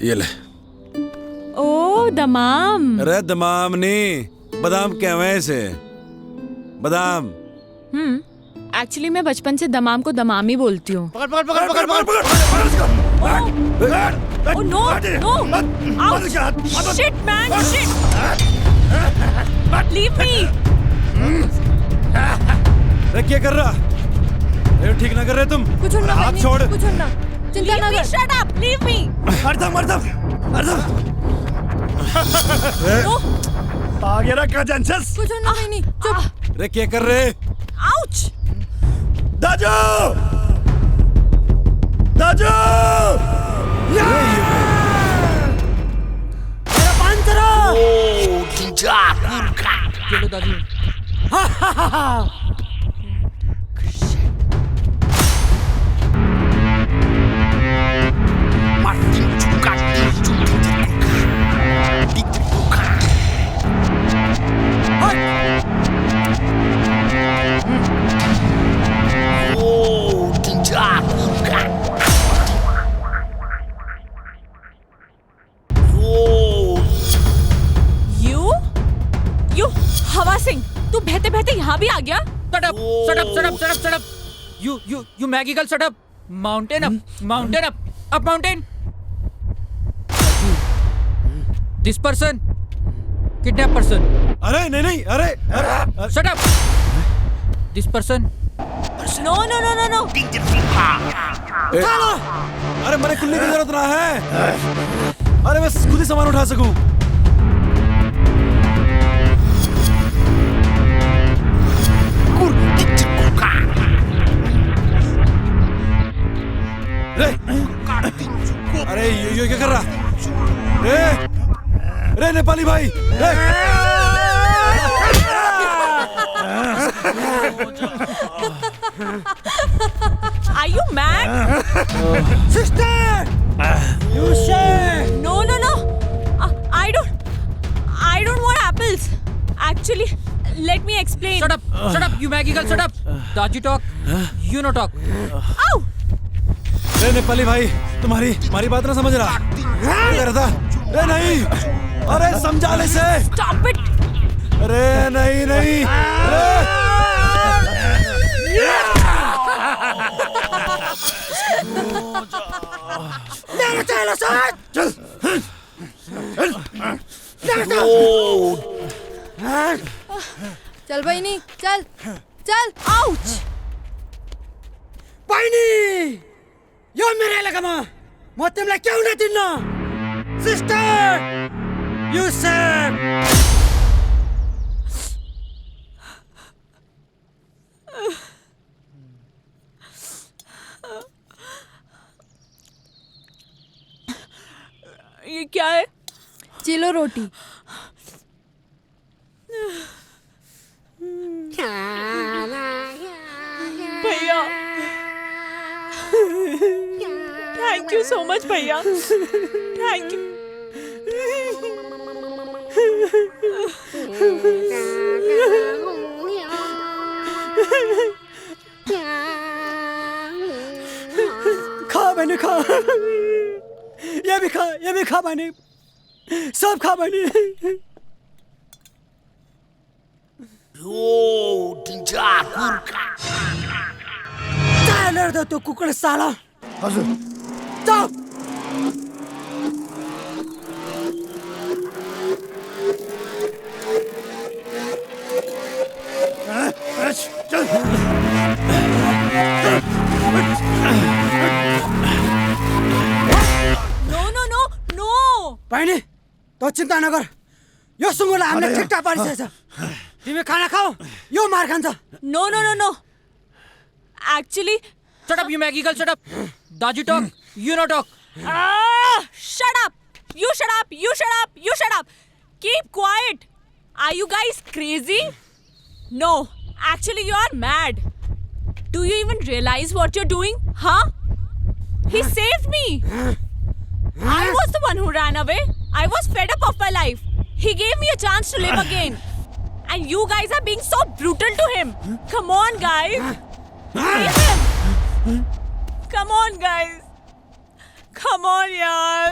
ये ले। ओ दमाम। अरे दमाम नहीं, बादाम कहवे इसे, बादाम। एक्चुअली मैं बचपन से दमाम को दमाम ही बोलती हूँ। पकड़ पकड़ पकड़ पकड़ पकड़ पकड़। Oh no, no! Ouch! Shit, man! Shit! Leave me! अरे क्या कर रहा? ये ठीक ना कर रहे तुम? कुछ ना, हाथ छोड़। कुछ ना। चिंता ना कर। Shut up! Leave me! मर्दम। आ गया ना कजेंसस? कुछ ना नहीं, चुप। अरे क्या कर रहे? Ouch! दाजू! दाजू! मेरा पान करो! चलो दादी। हवा सिंह, तू बहते बहते यहाँ भी आ गया? Shut up. You Maggie girl, shut up. Mountain up, up mountain. This person, kidnap person. अरे नहीं, अरे Shut up. This person. No. उठा लो। अरे मेरे कुल्ली की जरूरत ना है। अरे मैं खुद ही सामान उठा सकूं। अरे ये क्या कर रहा? रे नेपाली भाई, Are you mad? Sister! You say! No. I don't want apples. Actually, let me explain. Shut up, you Maggie girl, shut up. Daji talk, you no talk. Ow! रे नेपाली भाई, तुम्हारी बात ना समझ रहा। क्या कर रहा था? रे नहीं, अरे समझा ले से। Stop it! अरे नहीं, रे। मेरे चलो साथ। चल। चल बहिनी चल Ouch! बहिनी यो मेरो इलाकामा म तिमीलाई के हुन दिन्न सिस्टर यु सेभ ये क्या है? चिलो रोटी भैया थैंक यू सो मच भैया थैंक यू खा बहिनी खा ये भी खा बहिनी सब खा बहिनी चालेर दो तो कुकुर साला हजुर चुप नो बहिनी तो चिन्ता नगर यो सुँगुरलाई हामीले ठिकठाक पारिसकेछ तिमी खाना खाऊ यो मार खान्छ no actually Shut up, you Maggie girl, shut up. Daji talk, you no talk. shut up you shut up keep quiet are you guys crazy no actually you are mad do you even realize what you're doing huh he saved me I was the one who ran away I was fed up of my life he gave me a chance to live again and you guys are being so brutal to him come on guys leave him come on guys come on yaar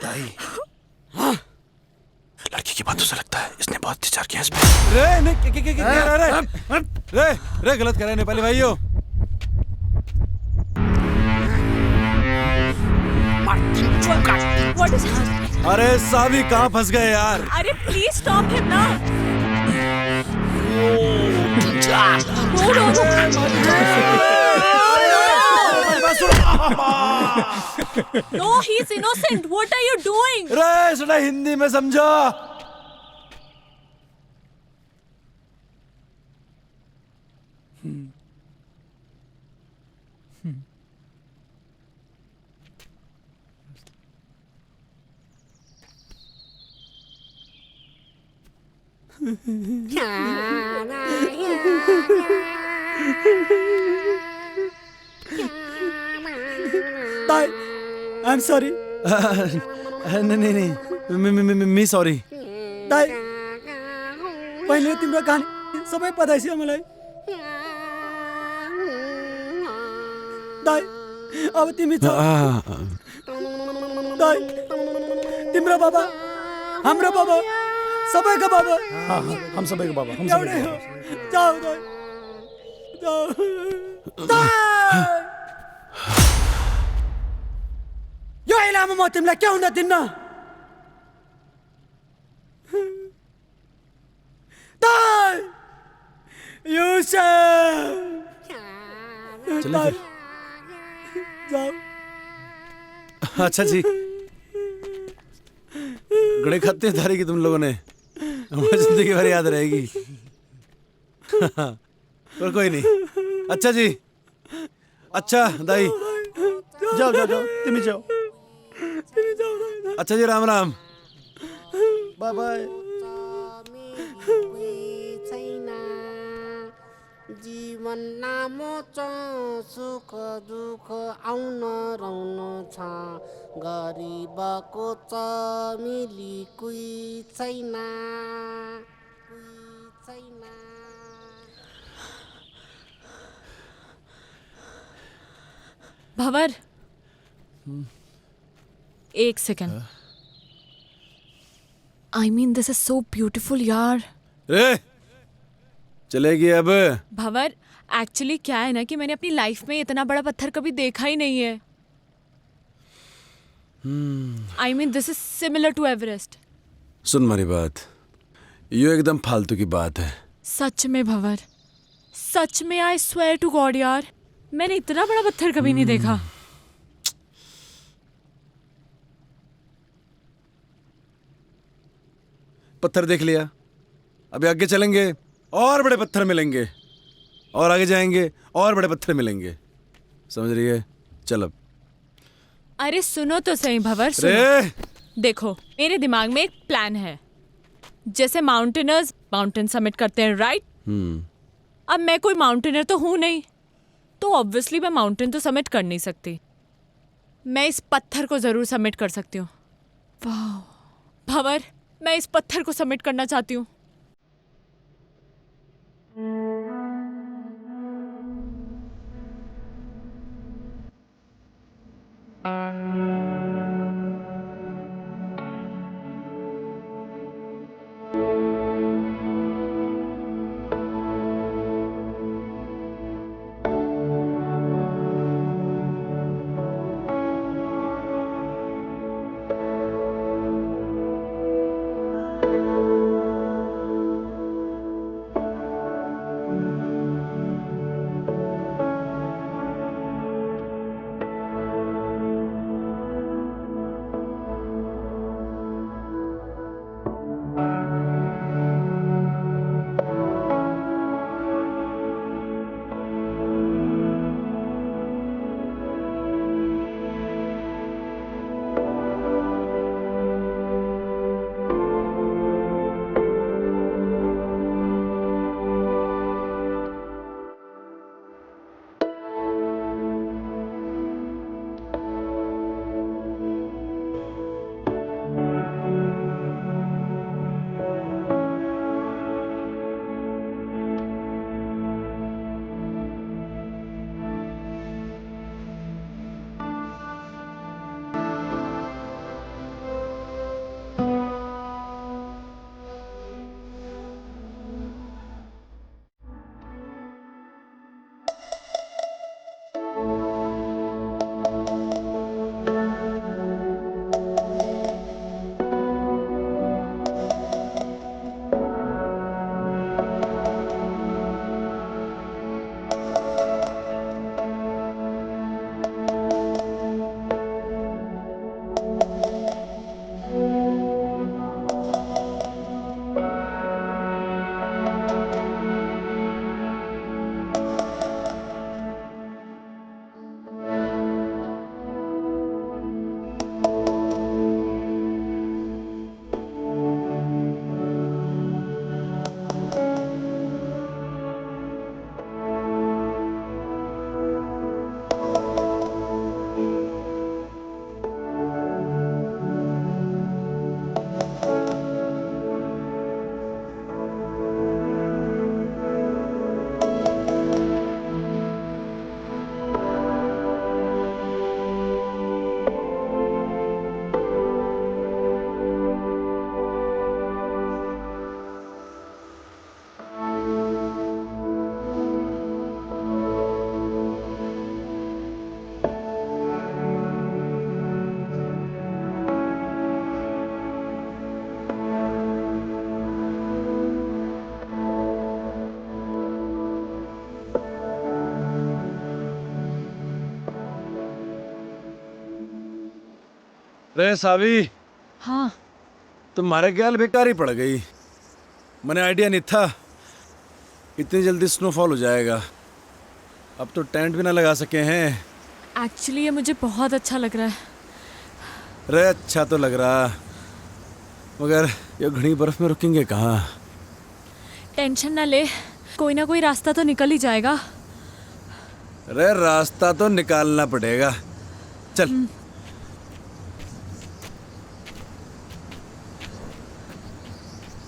दाई लड़की की बातों से लगता है इसने बहुत विचार किया इस पे। रे गलत कर रहे हैं नेपाली भाइयों। what is happening अरे सावी कहाँ फंस गए यार? अरे please stop him now no he's innocent what are you doing रे सुना हिंदी में समझो। ताई आई एम सॉरी नहीं मी सॉरी। ताई पहिले तिम्रो कहानी सबै पता छ मलाई ताई अब तिमी छ ताई तिम्रो बाबा हाम्रो बाबा सबैको बाबा हम सबैको बाबा हम एउटै हो जाऊ ताई जाऊ ताई यो इलामा म तिमीलाई के हुन दिन्न ताई युसुफ चलो फिर। जाऊ अच्छा जी गड़े खाते धारी की तुम लोगों ने हमारी जिंदगी भर याद रहेगी। पर कोई नहीं। अच्छा जी अच्छा दाई जाओ जाओ जाओ तुम जाओ अच्छा जी राम राम बाय बाय जीवन नामो छ सुख दुःख आउन रहन छ गरिबको छ मिली कुई छैन भंवर, एक second. I mean this is so beautiful यार। रे चलेगी अब? भंवर, एक्चुअली क्या है ना कि मैंने अपनी लाइफ में इतना बड़ा पत्थर कभी देखा ही नहीं है। I mean this is similar to Everest. सुन मेरी बात, ये एकदम फालतू की बात है। सच में भंवर, सच में आई स्वेयर टू गॉड यार, मैंने इतना बड़ा पत्थर कभी नहीं देखा। पत्थर देख लिया, अभी आगे चलेंगे और बड़े पत्थर मिलेंगे, और आगे जाएंगे और बड़े पत्थर मिलेंगे, समझ रही है? चल अब। अरे सुनो तो सही भंवर, सुनो। देखो, मेरे दिमाग में एक प्लान है। जैसे माउंटेनर्स माउंटेन समिट करते हैं, राइट? अब मैं कोई माउंटेनर तो हूं नहीं, तो ऑब्वियसली मैं माउंटेन तो समिट कर नहीं सकती। मैं इस पत्थर को जरूर समिट कर सकती हूँ। वाह भंवर, मैं इस पत्थर को समिट करना चाहती हूँ। रे सावी, हाँ तुम्हारे ख्याल बेकार ही पड़ गई। मैंने आइडिया नहीं था इतनी जल्दी स्नोफॉल हो जाएगा। अब तो टेंट भी ना लगा सके हैं। एक्चुअली ये मुझे बहुत अच्छा लग रहा है। रे अच्छा तो लग रहा, मगर ये घनी बर्फ में रुकेंगे कहाँ? टेंशन ना ले, कोई ना कोई रास्ता तो निकल ही जाएगा। अरे रास्ता तो निकालना पड़ेगा। चल।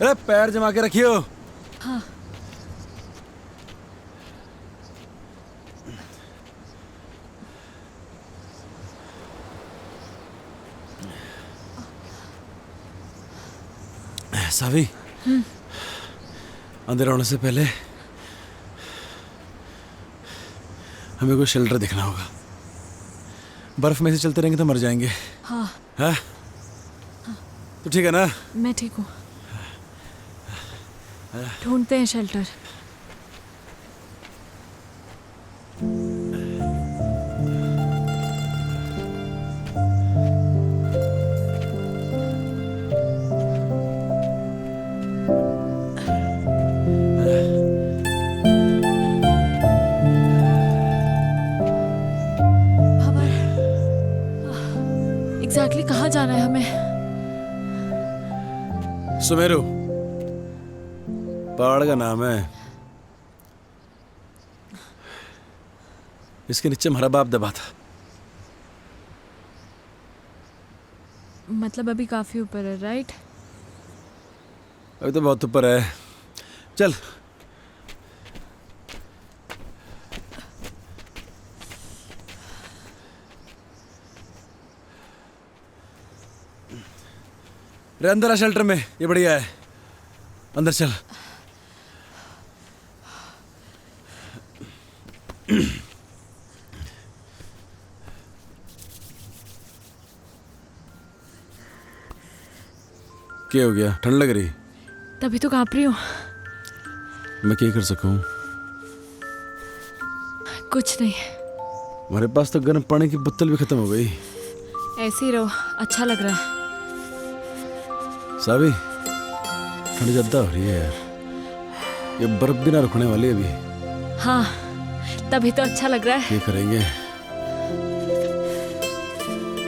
अरे पैर जमा के रखियो। हाँ। सावी, अंदर आने से पहले हमें कोई शेल्टर देखना होगा। बर्फ में से चलते रहेंगे तो मर जाएंगे। हाँ। हाँ? तो ठीक है ना? मैं ठीक हूँ। ढूंढते हैं शेल्टर। एग्जैक्टली कहाँ जाना है हमें? सुमेरु पहाड़ का नाम है। इसके नीचे हमारा बाप दबा था। मतलब अभी काफी ऊपर है, राइट? अभी तो बहुत ऊपर है। चल। रे अंदर आ शेल्टर में, ये बढ़िया है। अंदर चल। क्या हो गया? ठंड लग रही? तभी तो कांप रही हूँ। मैं क्या कर सकूं? कुछ नहीं। हमारे पास तो गर्म पानी की बोतल भी खत्म हो गई। ऐसे ही रहो, अच्छा लग रहा है। सावी, ठंड ज्यादा हो रही है यार। ये बर्फ भी ना रुकने वाली है अभी। हाँ, तभी तो अच्छा लग रहा है। क्या करेंगे?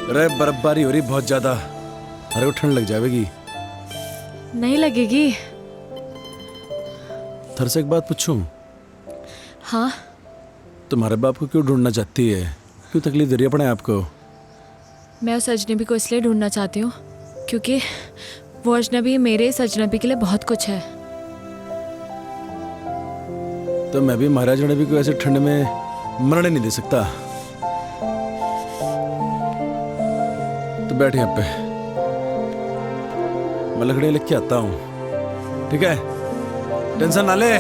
अरे बर्फबारी हो रही बहुत ज्यादा। अरे को ठंड लग जाएगी। नहीं लगेगी। थर से एक बात पूछूं? हाँ। तुम्हारे बाप को क्यों ढूंढना चाहती है? क्यों तकलीफ दे रही है अपने आप को? मैं उस अजनबी को इसलिए ढूंढना चाहती हूँ क्योंकि वो अजनबी मेरे इस अजनबी के लिए बहुत कुछ है। तो मैं भी महाराज अजनबी को ऐसे ठंड में मरने नहीं दे सकता। तो बैठ यहाँ पे, मैं लकड़ी लेके आता हूँ। ठीक है? टेंशन ना ले।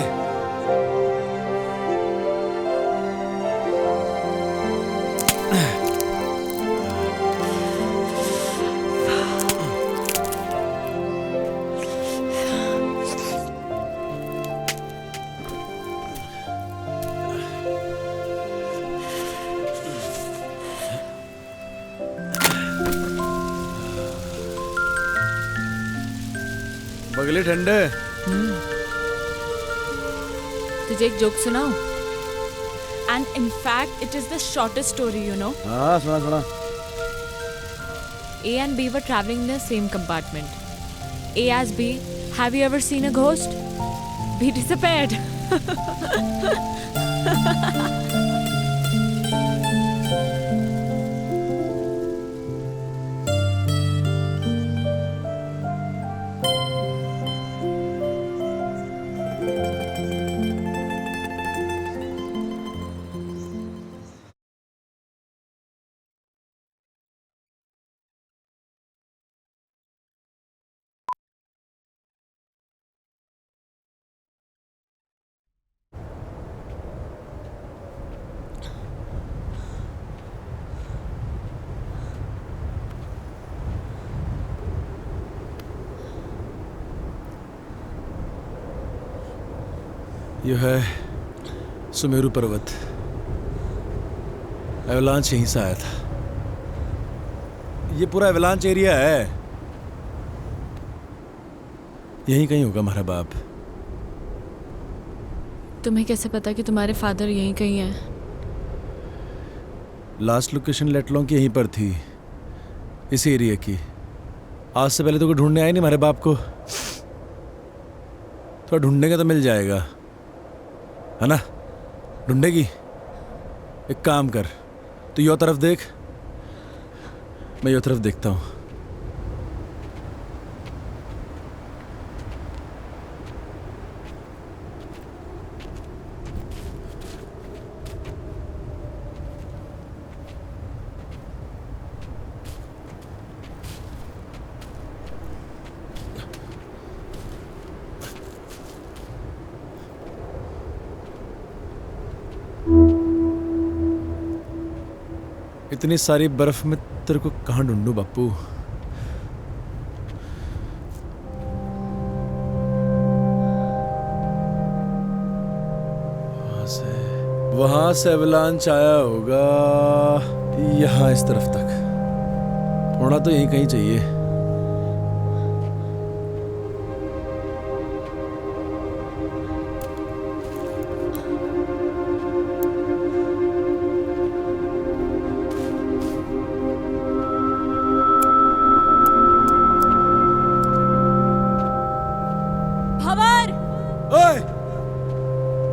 बगली ठंडे। तुझे एक जोक सुनाऊं? And in fact it is the shortest story, you know. हाँ सुना सुना। A and B were traveling in the same compartment. A asked B, "Have you ever seen a ghost?" B disappeared. यह है सुमेरु पर्वत। Avalanche यहीं से आया था। ये पूरा एवलांच एरिया है। यहीं कहीं होगा हमारा बाप। तुम्हें कैसे पता कि तुम्हारे फादर यहीं कहीं हैं? लास्ट लोकेशन लेटलोंग की यहीं पर थी, इसी एरिया की। आज से पहले तो कोई ढूंढने आया नहीं हमारे बाप को। थोड़ा ढूंढने का तो मिल जाएगा। है ना? ढूंढेगी? एक काम कर, तू यो तरफ देख, मैं यो तरफ देखता हूँ। इतनी सारी बर्फ में तेरे को कहाँ ढूंढूं बापू? वहां से एवलांच आया होगा यहाँ इस तरफ तक, होना तो यहीं कहीं चाहिए।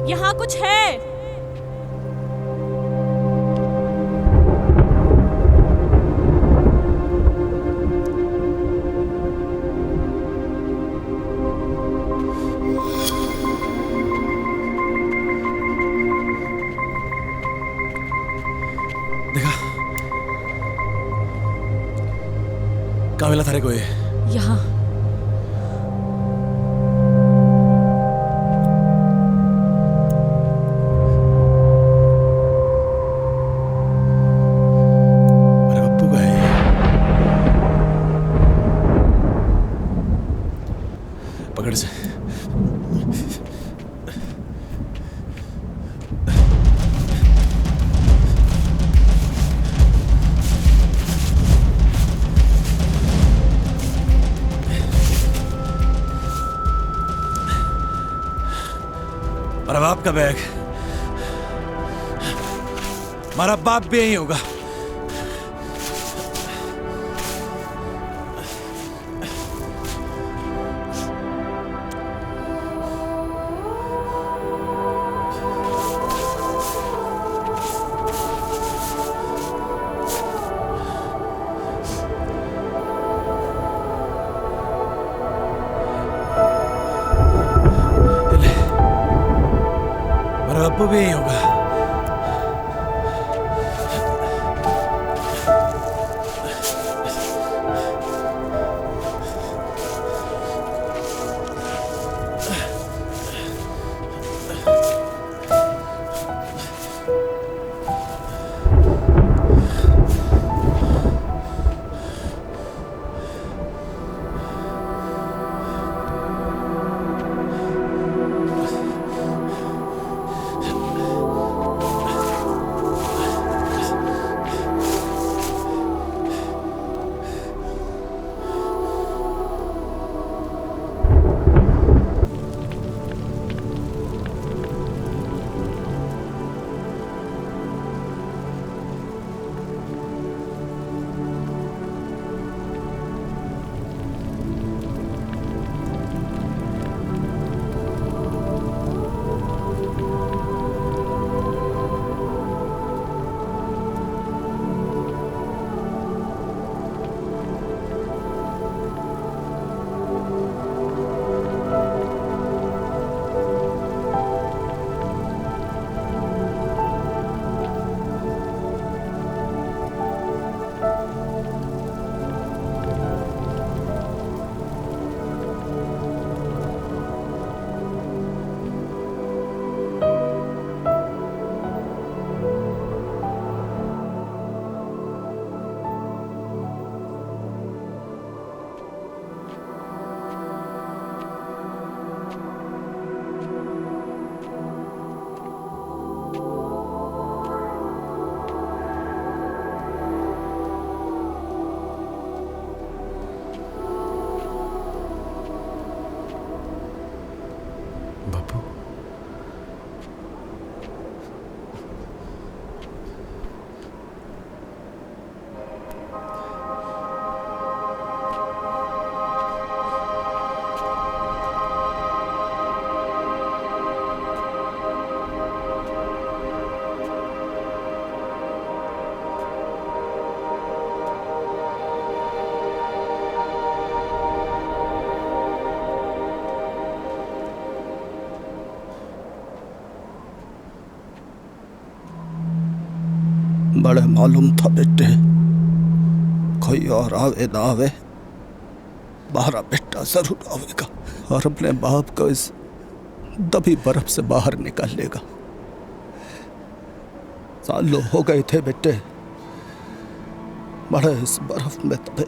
यहाँ कुछ है। देखा? कहाँ मिला थारे को ये? यहाँ। पकड़ से। मेरा बाप का बैग, मेरा बाप भी यही होगा। बापू भी यही होगा। बड़े मालूम था बेटे, कोई और आवे ना आवे, हमारा बेटा जरूर आवेगा और अपने बाप को इस दबी बर्फ से बाहर निकालेगा। सालों हो गए थे बेटे बड़े इस बर्फ में दबे।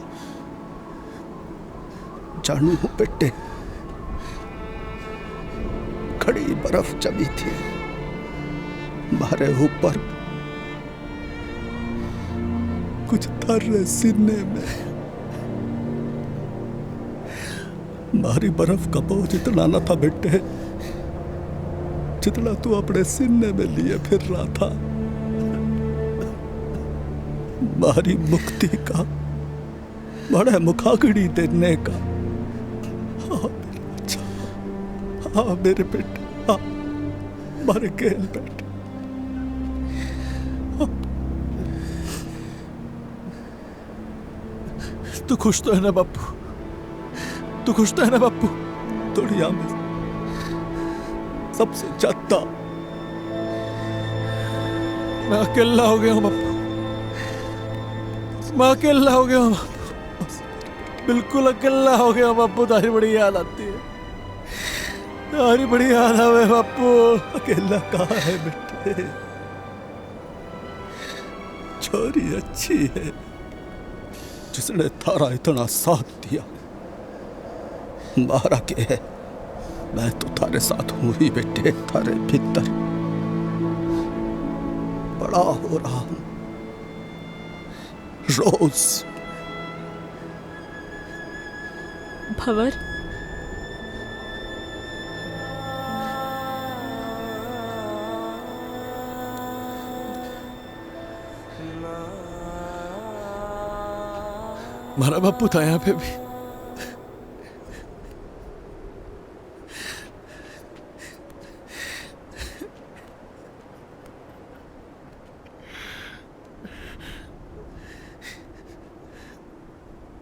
जानू हूं बेटे, खड़ी बर्फ जमी थी हमारे ऊपर, कुछ थर्रे सीने में। भारी बर्फ का बोझ इतना न था बेटे जितना तू अपने सीने में लिए फिर रहा था। भारी मुक्ति का, बड़े मुखाग्नि देने का। हाँ मेरे बच्चा, हाँ मेरे बेटे, हाँ मारे गेल बेटे। तू खुश तो है ना बापू? तू खुश तो है ना बापू? दुनिया में सबसे ज्यादा मैं अकेला हो गया हूँ बापू, मैं अकेला हो गया हूँ, बिल्कुल अकेला हो गया हूँ बापू। तारी बड़ी याद आती है, तारी बड़ी याद आवे बापू। अकेला कहाँ है बेटे, छोरी अच्छी है जिसने थारा इतना साथ दिया। मारा के है, मैं तो थारे साथ हूं ही बेटे, थारे भीतर बड़ा हो रहा हूं रोज। भंवर, हमारा बापू था यहाँ पे भी।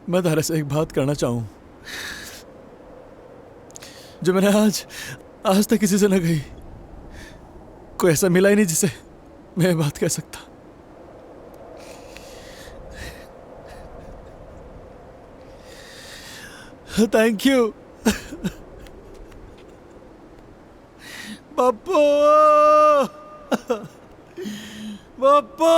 मैं तारे से एक बात करना चाहूं जो मैंने आज तक किसी से न कही। कोई ऐसा मिला ही नहीं जिसे मैं ये बात कह सकता। थैंक यू बापू, बापू।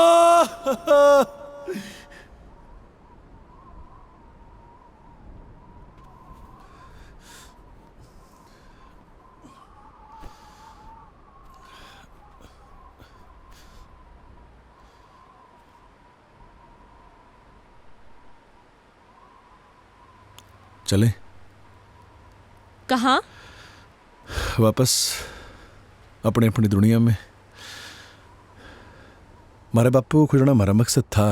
चले कहाँ? वापस अपनी अपनी दुनिया में। हमारे बापू को खुजना हमारा मकसद था,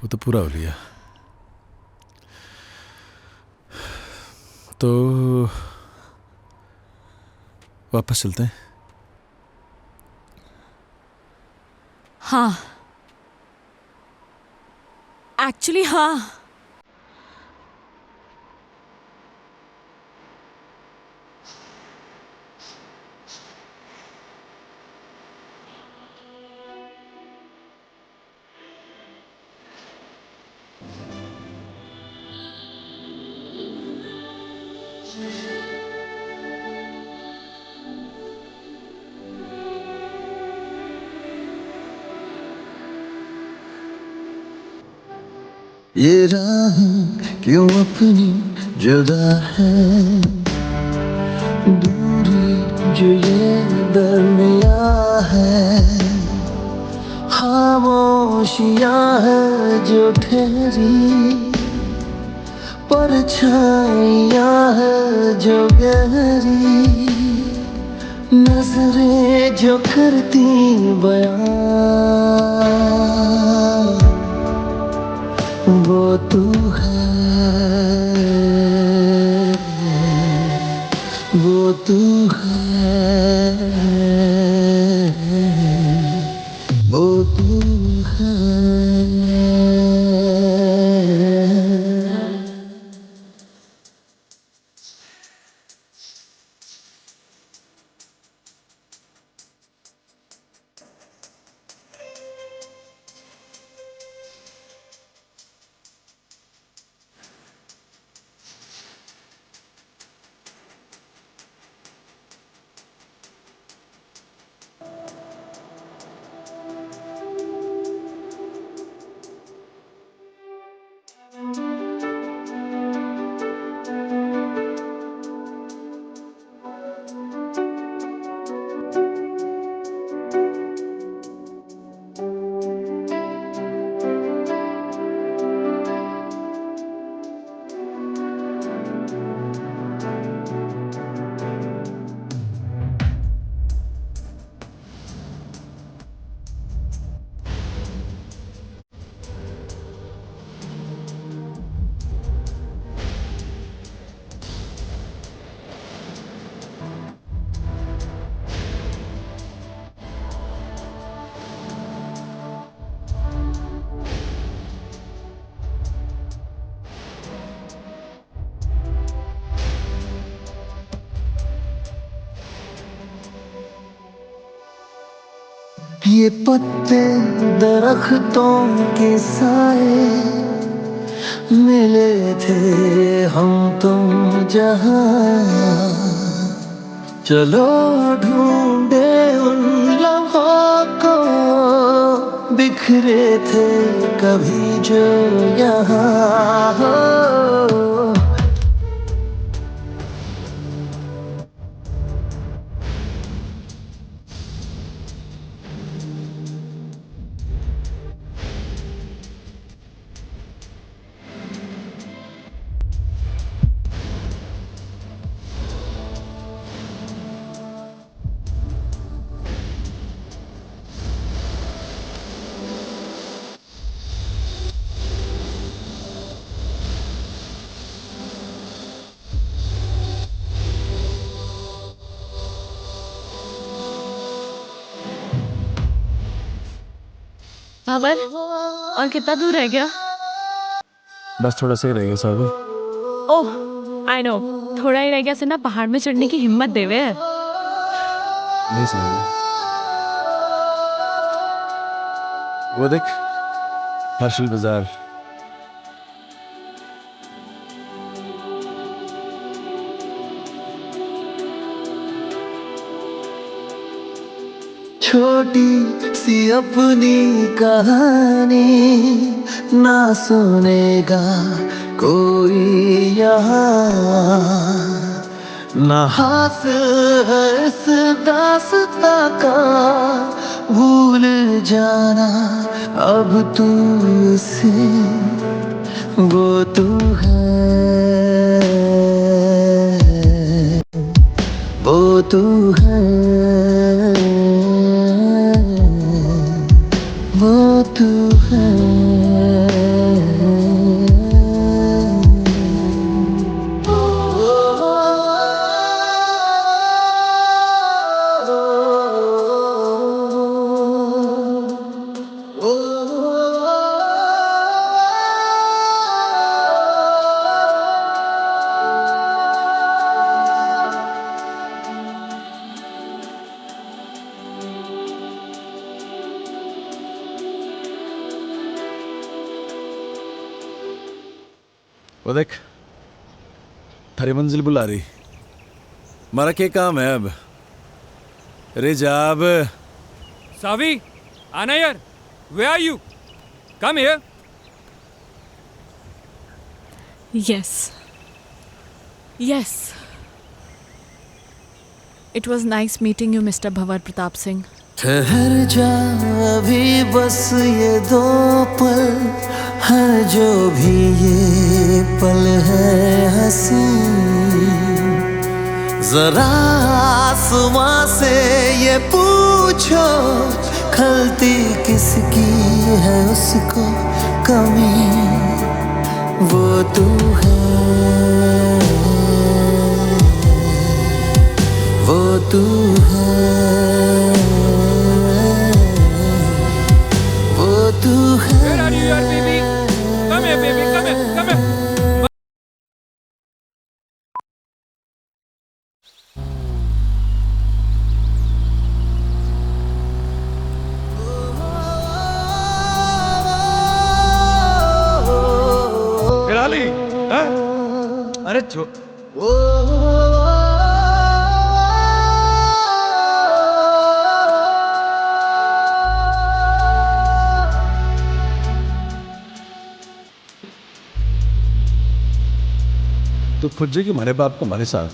वो तो पूरा हो लिया। तो वापस चलते हैं। हाँ, एक्चुअली हाँ। ये राह क्यों अपनी जुदा है, दूरी जो ये दरमिया है, खामोशियां है जो ठहरी, परछाइयां है जो गहरी, नजरें जो करती बयां, वो तू है, वो तू है, वो तू है। ये पत्ते दरख्तों के साए मिले थे हम तुम जहां चलो ढूंढे उन लम्हों को बिखरे थे कभी जो यहाँ हो बाबर और कितना दूर रह गया? बस थोड़ा सा ही रहेगा साहब। ओह आई नो, थोड़ा ही रह गया से ना पहाड़ में चढ़ने की हिम्मत देवे। नहीं साहब, वो देख हर्षल बाजार। छोटी सी अपनी कहानी ना सुनेगा कोई यहाँ ना हासिल है इस दास्तां का भूल जाना अब तू से वो तू है वो तू है वो तू है वो देख थारी मंजिल बुला रही। हमारा क्या काम है अब? अरे जा अब। सावी, आना यार। Where are you? Come here. Yes. Yes. It was nice meeting you, Mr. Bhavar Pratap Singh. ठहर जा अभी बस ये दो पल है जो भी ये पल है हंसी जरा आसमां से ये पूछो खलती किसकी है उसको कमी वो तू है वो तू है Where are you, yaar, baby? Come here, baby. Come here. Come here. गिराली, हाँ? अरे छो तो खुद कि हमारे बाप को हमारे साथ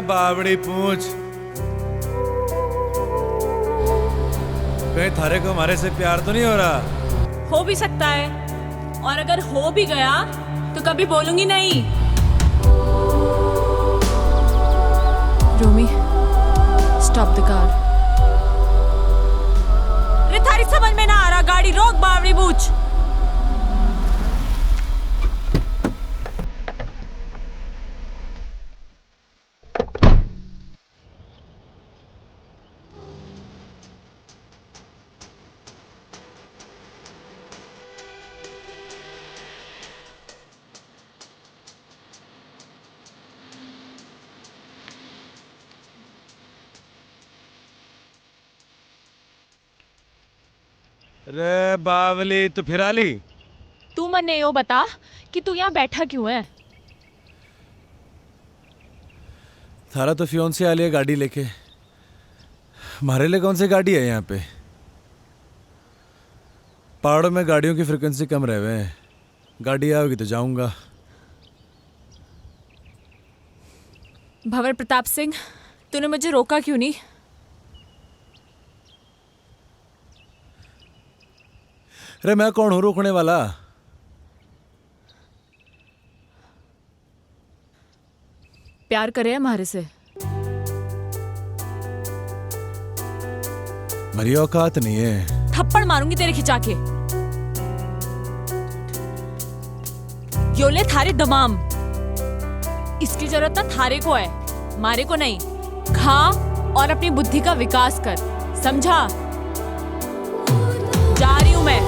बावड़ी पूछ कहीं थारे को हमारे से प्यार तो नहीं हो रहा? हो भी सकता है, और अगर हो भी गया तो कभी बोलूंगी नहीं। Romy, stop the car. रे थारी समझ में ना आ रहा, गाड़ी रोक बावड़ी बूझ। रे बावली तू फिर आली। तू मन्ने यो बता कि तू यहाँ बैठा क्यों है? थारा तो फियोंसे आली है गाड़ी लेके, हमारे लिए कौन सी गाड़ी है यहाँ पे? पहाड़ों में गाड़ियों की फ्रिक्वेंसी कम रहे हुए हैं, गाड़ी आओगी तो जाऊंगा। भंवर प्रताप सिंह, तूने मुझे रोका क्यों नहीं? अरे मैं कौन हूँ रोकने वाला? प्यार करे हमारे से? मेरी औकात नहीं है। थप्पड़ मारूंगी तेरे खिंचा के। योले थारे दमाम, इसकी जरूरत ना थारे को है, मारे को नहीं। खा और अपनी बुद्धि का विकास कर, समझा? जा रही हूं मैं।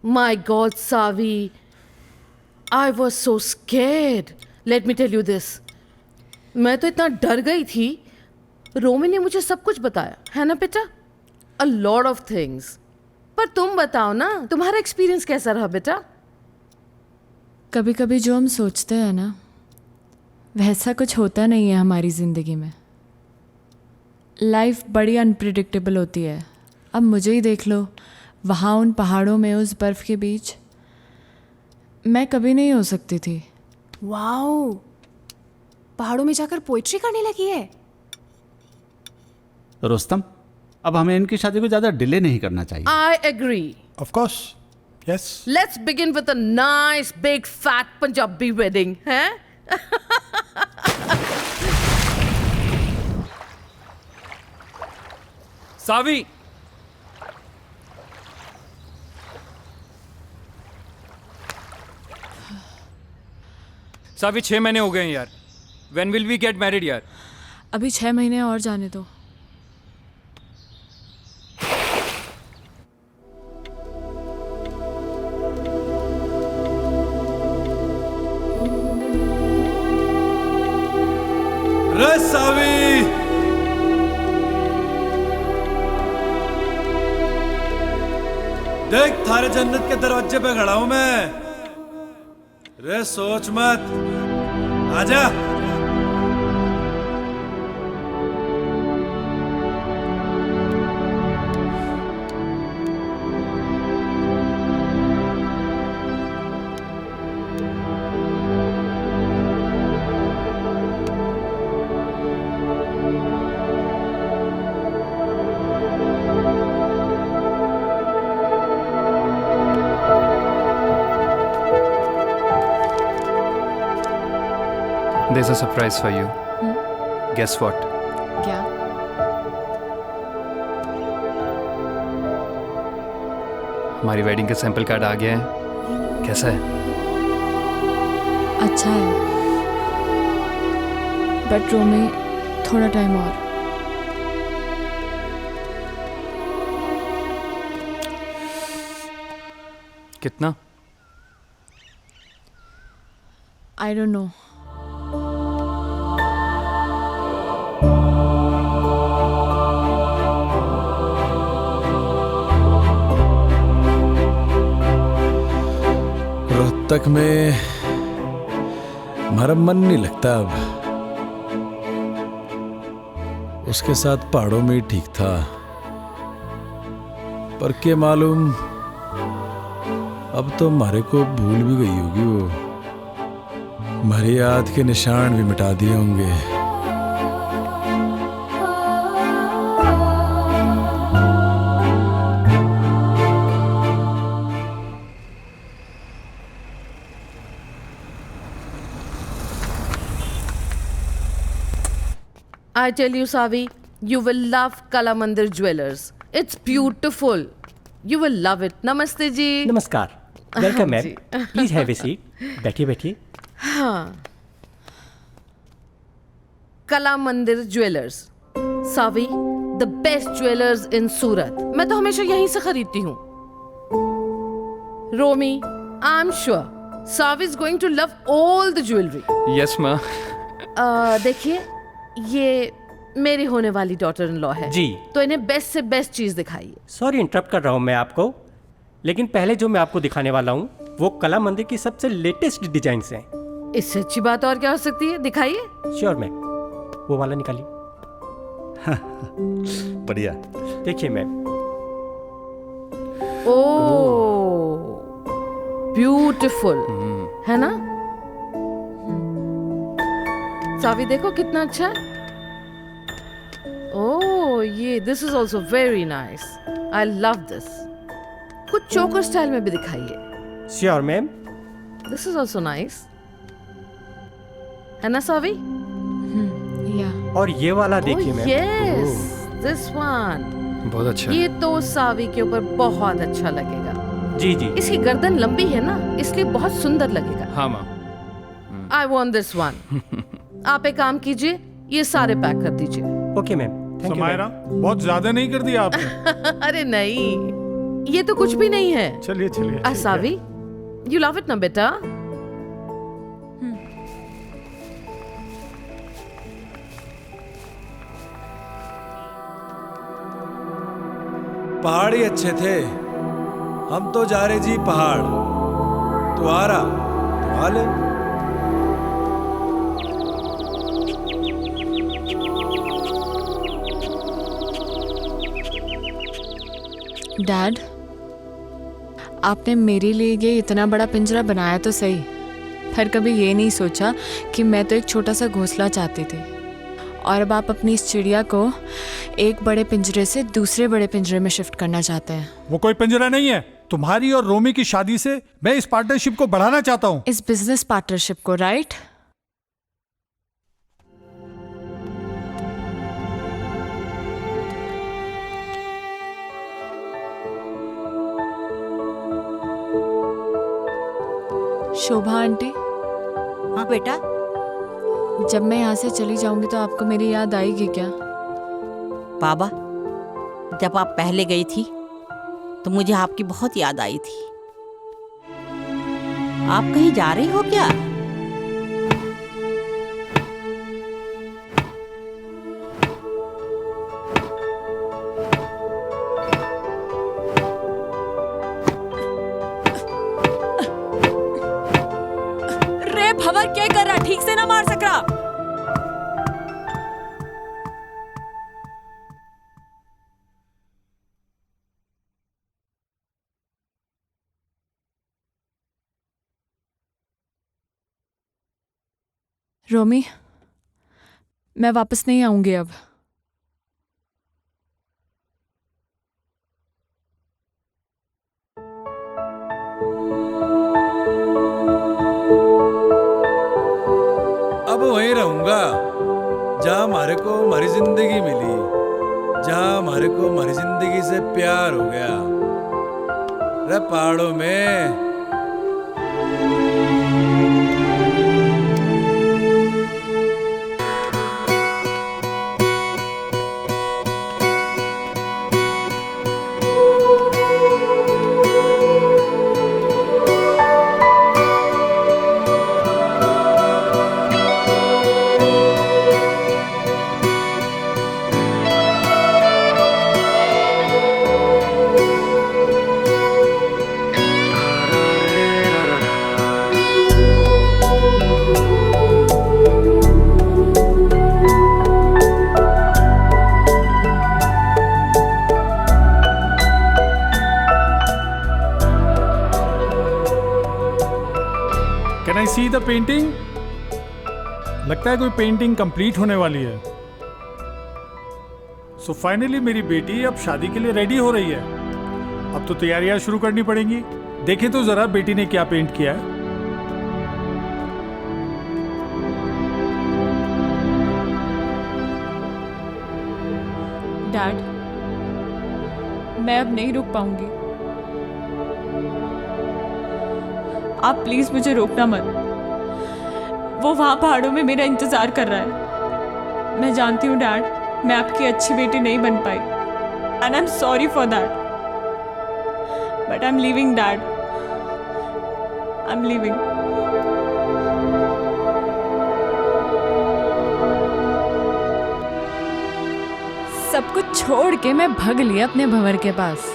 My God, Savi, I was so scared. Let me tell you this. मैं तो इतना डर गई थी। रोमी ने मुझे सब कुछ बताया है ना बेटा? A lot of things. पर तुम बताओ ना, तुम्हारा एक्सपीरियंस कैसा रहा बेटा? कभी कभी जो हम सोचते हैं ना, वैसा कुछ होता नहीं है हमारी ज़िंदगी में। लाइफ बड़ी अनप्रिडिक्टेबल होती है। अब मुझे ही देख लो, वहाँ उन पहाड़ों में उस बर्फ़ के बीच मैं कभी नहीं हो सकती थी। वाओ, पहाड़ों में जाकर पोइट्री करने लगी है। रुस्तम, अब हमें इनकी शादी को ज़्यादा डिले नहीं करना चाहिए। I agree. Of course. Yes. Let's begin with a nice big fat Punjabi wedding, हैं? सावी, सावी 6 महीने हो गए हैं यार। When will we get married यार? अभी 6 महीने और जाने दो। रे सावी, देख थारे जन्नत के दरवाजे पे खड़ा हूं मैं। रे सोच मत, आजा। There's a surprise for you. Guess what? क्या? हमारी वेडिंग का सैंपल कार्ड आ गया है। कैसा है? अच्छा है, बट रोमी थोड़ा टाइम और। कितना? I don't know. रोहतक में हमारा मन नहीं लगता अब। उसके साथ पहाड़ों में ही ठीक था, पर के मालूम अब तो हमारे को भूल भी गई होगी वो। हमारी याद के निशान भी मिटा दिए होंगे। I tell you, Savi, you will love Kala Mandir Jewelers. It's beautiful. You will love it. Namaste ji. नमस्कार, वेलकम मैम, जी। प्लीज हैव ए सीट, बैठिए बैठिए। हाँ, Kala Mandir jewellers, Saavi, the best jewellers in Surat. मैं तो हमेशा यहीं से खरीदती हूँ। Romi, I am sure Saavi is going to love all the jewellery. Yes माँ। देखिए, ये मेरी होने वाली डॉटर इन लॉ है जी। तो इन्हें बेस्ट से बेस्ट चीज दिखाइए। सॉरी इंटरप्ट कर रहा हूँ मैं आपको, लेकिन पहले जो मैं आपको दिखाने वाला हूँ वो कला मंदिर की सबसे लेटेस्ट डिजाइन हैं। इससे अच्छी बात और क्या हो सकती है, दिखाइए। श्योर मैम, वो वाला निकालिए। बढ़िया। देखिए मैम, ओ ब्यूटीफुल है ना। सावी देखो कितना अच्छा है। ओह ये this is also very nice, I love this. कुछ चोकर स्टाइल में भी दिखाइए। Sure ma'am. This is also nice, है ना सावी? और ये वाला देखिए मैम। यस, दिस वन बहुत अच्छा। ये तो सावी के ऊपर बहुत अच्छा लगेगा। जी जी। इसकी गर्दन लंबी है ना, इसलिए बहुत सुंदर लगेगा। हाँ माँ। I want this one. आप एक काम कीजिए, ये सारे पैक कर दीजिए। Okay ma'am. समायरा, बहुत ज्यादा नहीं कर दिया आपने? अरे नहीं, ये तो कुछ भी नहीं है। चलिए चलिए। सावी, यू लव इट ना बेटा? पहाड़ ही अच्छे थे। हम तो जा रहे जी पहाड़। तू आ रहा तो आ ले। डैड, आपने मेरे लिए ये इतना बड़ा पिंजरा बनाया तो सही, पर कभी ये नहीं सोचा कि मैं तो एक छोटा सा घोंसला चाहती थी, और अब आप अपनी इस चिड़िया को एक बड़े पिंजरे से दूसरे बड़े पिंजरे में शिफ्ट करना चाहते हैं। वो कोई पिंजरा नहीं है। तुम्हारी और रोमी की शादी से मैं इस पार्टनरशिप को बढ़ाना चाहता हूँ। इस बिजनेस पार्टनरशिप को, राइट? शोभा आंटी। हाँ बेटा। जब मैं यहाँ से चली जाऊंगी तो आपको मेरी याद आएगी क्या? बाबा, जब आप पहले गई थी तो मुझे आपकी बहुत याद आई थी। आप कहीं जा रही हो क्या? रे भंवर, क्या कर रहा? ठीक से ना मार सक रहा। रोमी, मैं वापस नहीं आऊंगी अब। अब वहीं रहूंगा जहां हमारे को हमारी जिंदगी मिली, जहां हमारे को हमारी जिंदगी से प्यार हो गया। रे पहाड़ों में। Can I see the painting? लगता है कोई पेंटिंग कंप्लीट होने वाली है। सो फाइनली मेरी बेटी अब शादी के लिए रेडी हो रही है। अब तो तैयारियां शुरू करनी पड़ेंगी। देखें तो जरा बेटी ने क्या पेंट किया है। डैड, मैं अब नहीं रुक पाऊंगी। आप प्लीज मुझे रोकना मत। वो वहां पहाड़ों में मेरा इंतजार कर रहा है। मैं जानती हूँ डैड, मैं आपकी अच्छी बेटी नहीं बन पाई, and I am sorry for that, but I am leaving dad, I am leaving. सब कुछ छोड़ के मैं भाग लिया अपने भंवर के पास,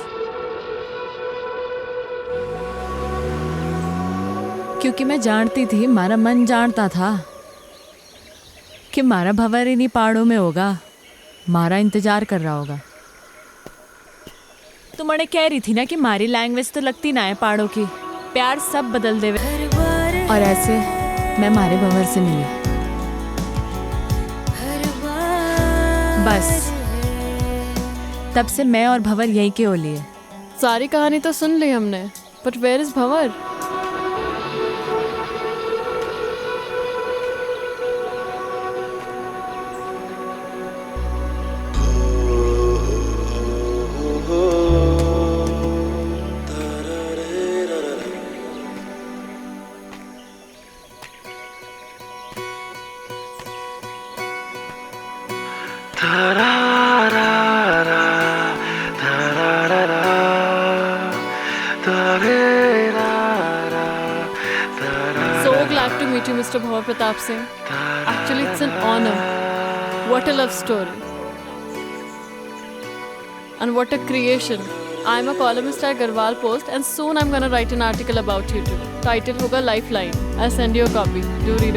क्योंकि मैं जानती थी, मारा मन जानता था कि मारा भंवर इन्हीं पहाड़ों में होगा, मारा इंतजार कर रहा होगा। तुम मने कह रही थी ना कि मारी लैंग्वेज तो लगती ना है पहाड़ों की, प्यार सब बदल देवे, और ऐसे मैं मारे भंवर से मिली। बस तब से मैं और भंवर यही के ओली है। सारी कहानी तो सुन ली हमने, but where is Bhanwar? So glad to meet you, Mr. Bhavar Pratap Singh. Actually, it's an honor. What a love story. And what a creation. I'm a columnist at Garhwal Post, and soon I'm gonna write an article about you too. Title hoga Lifeline. I'll send you a copy. Do read,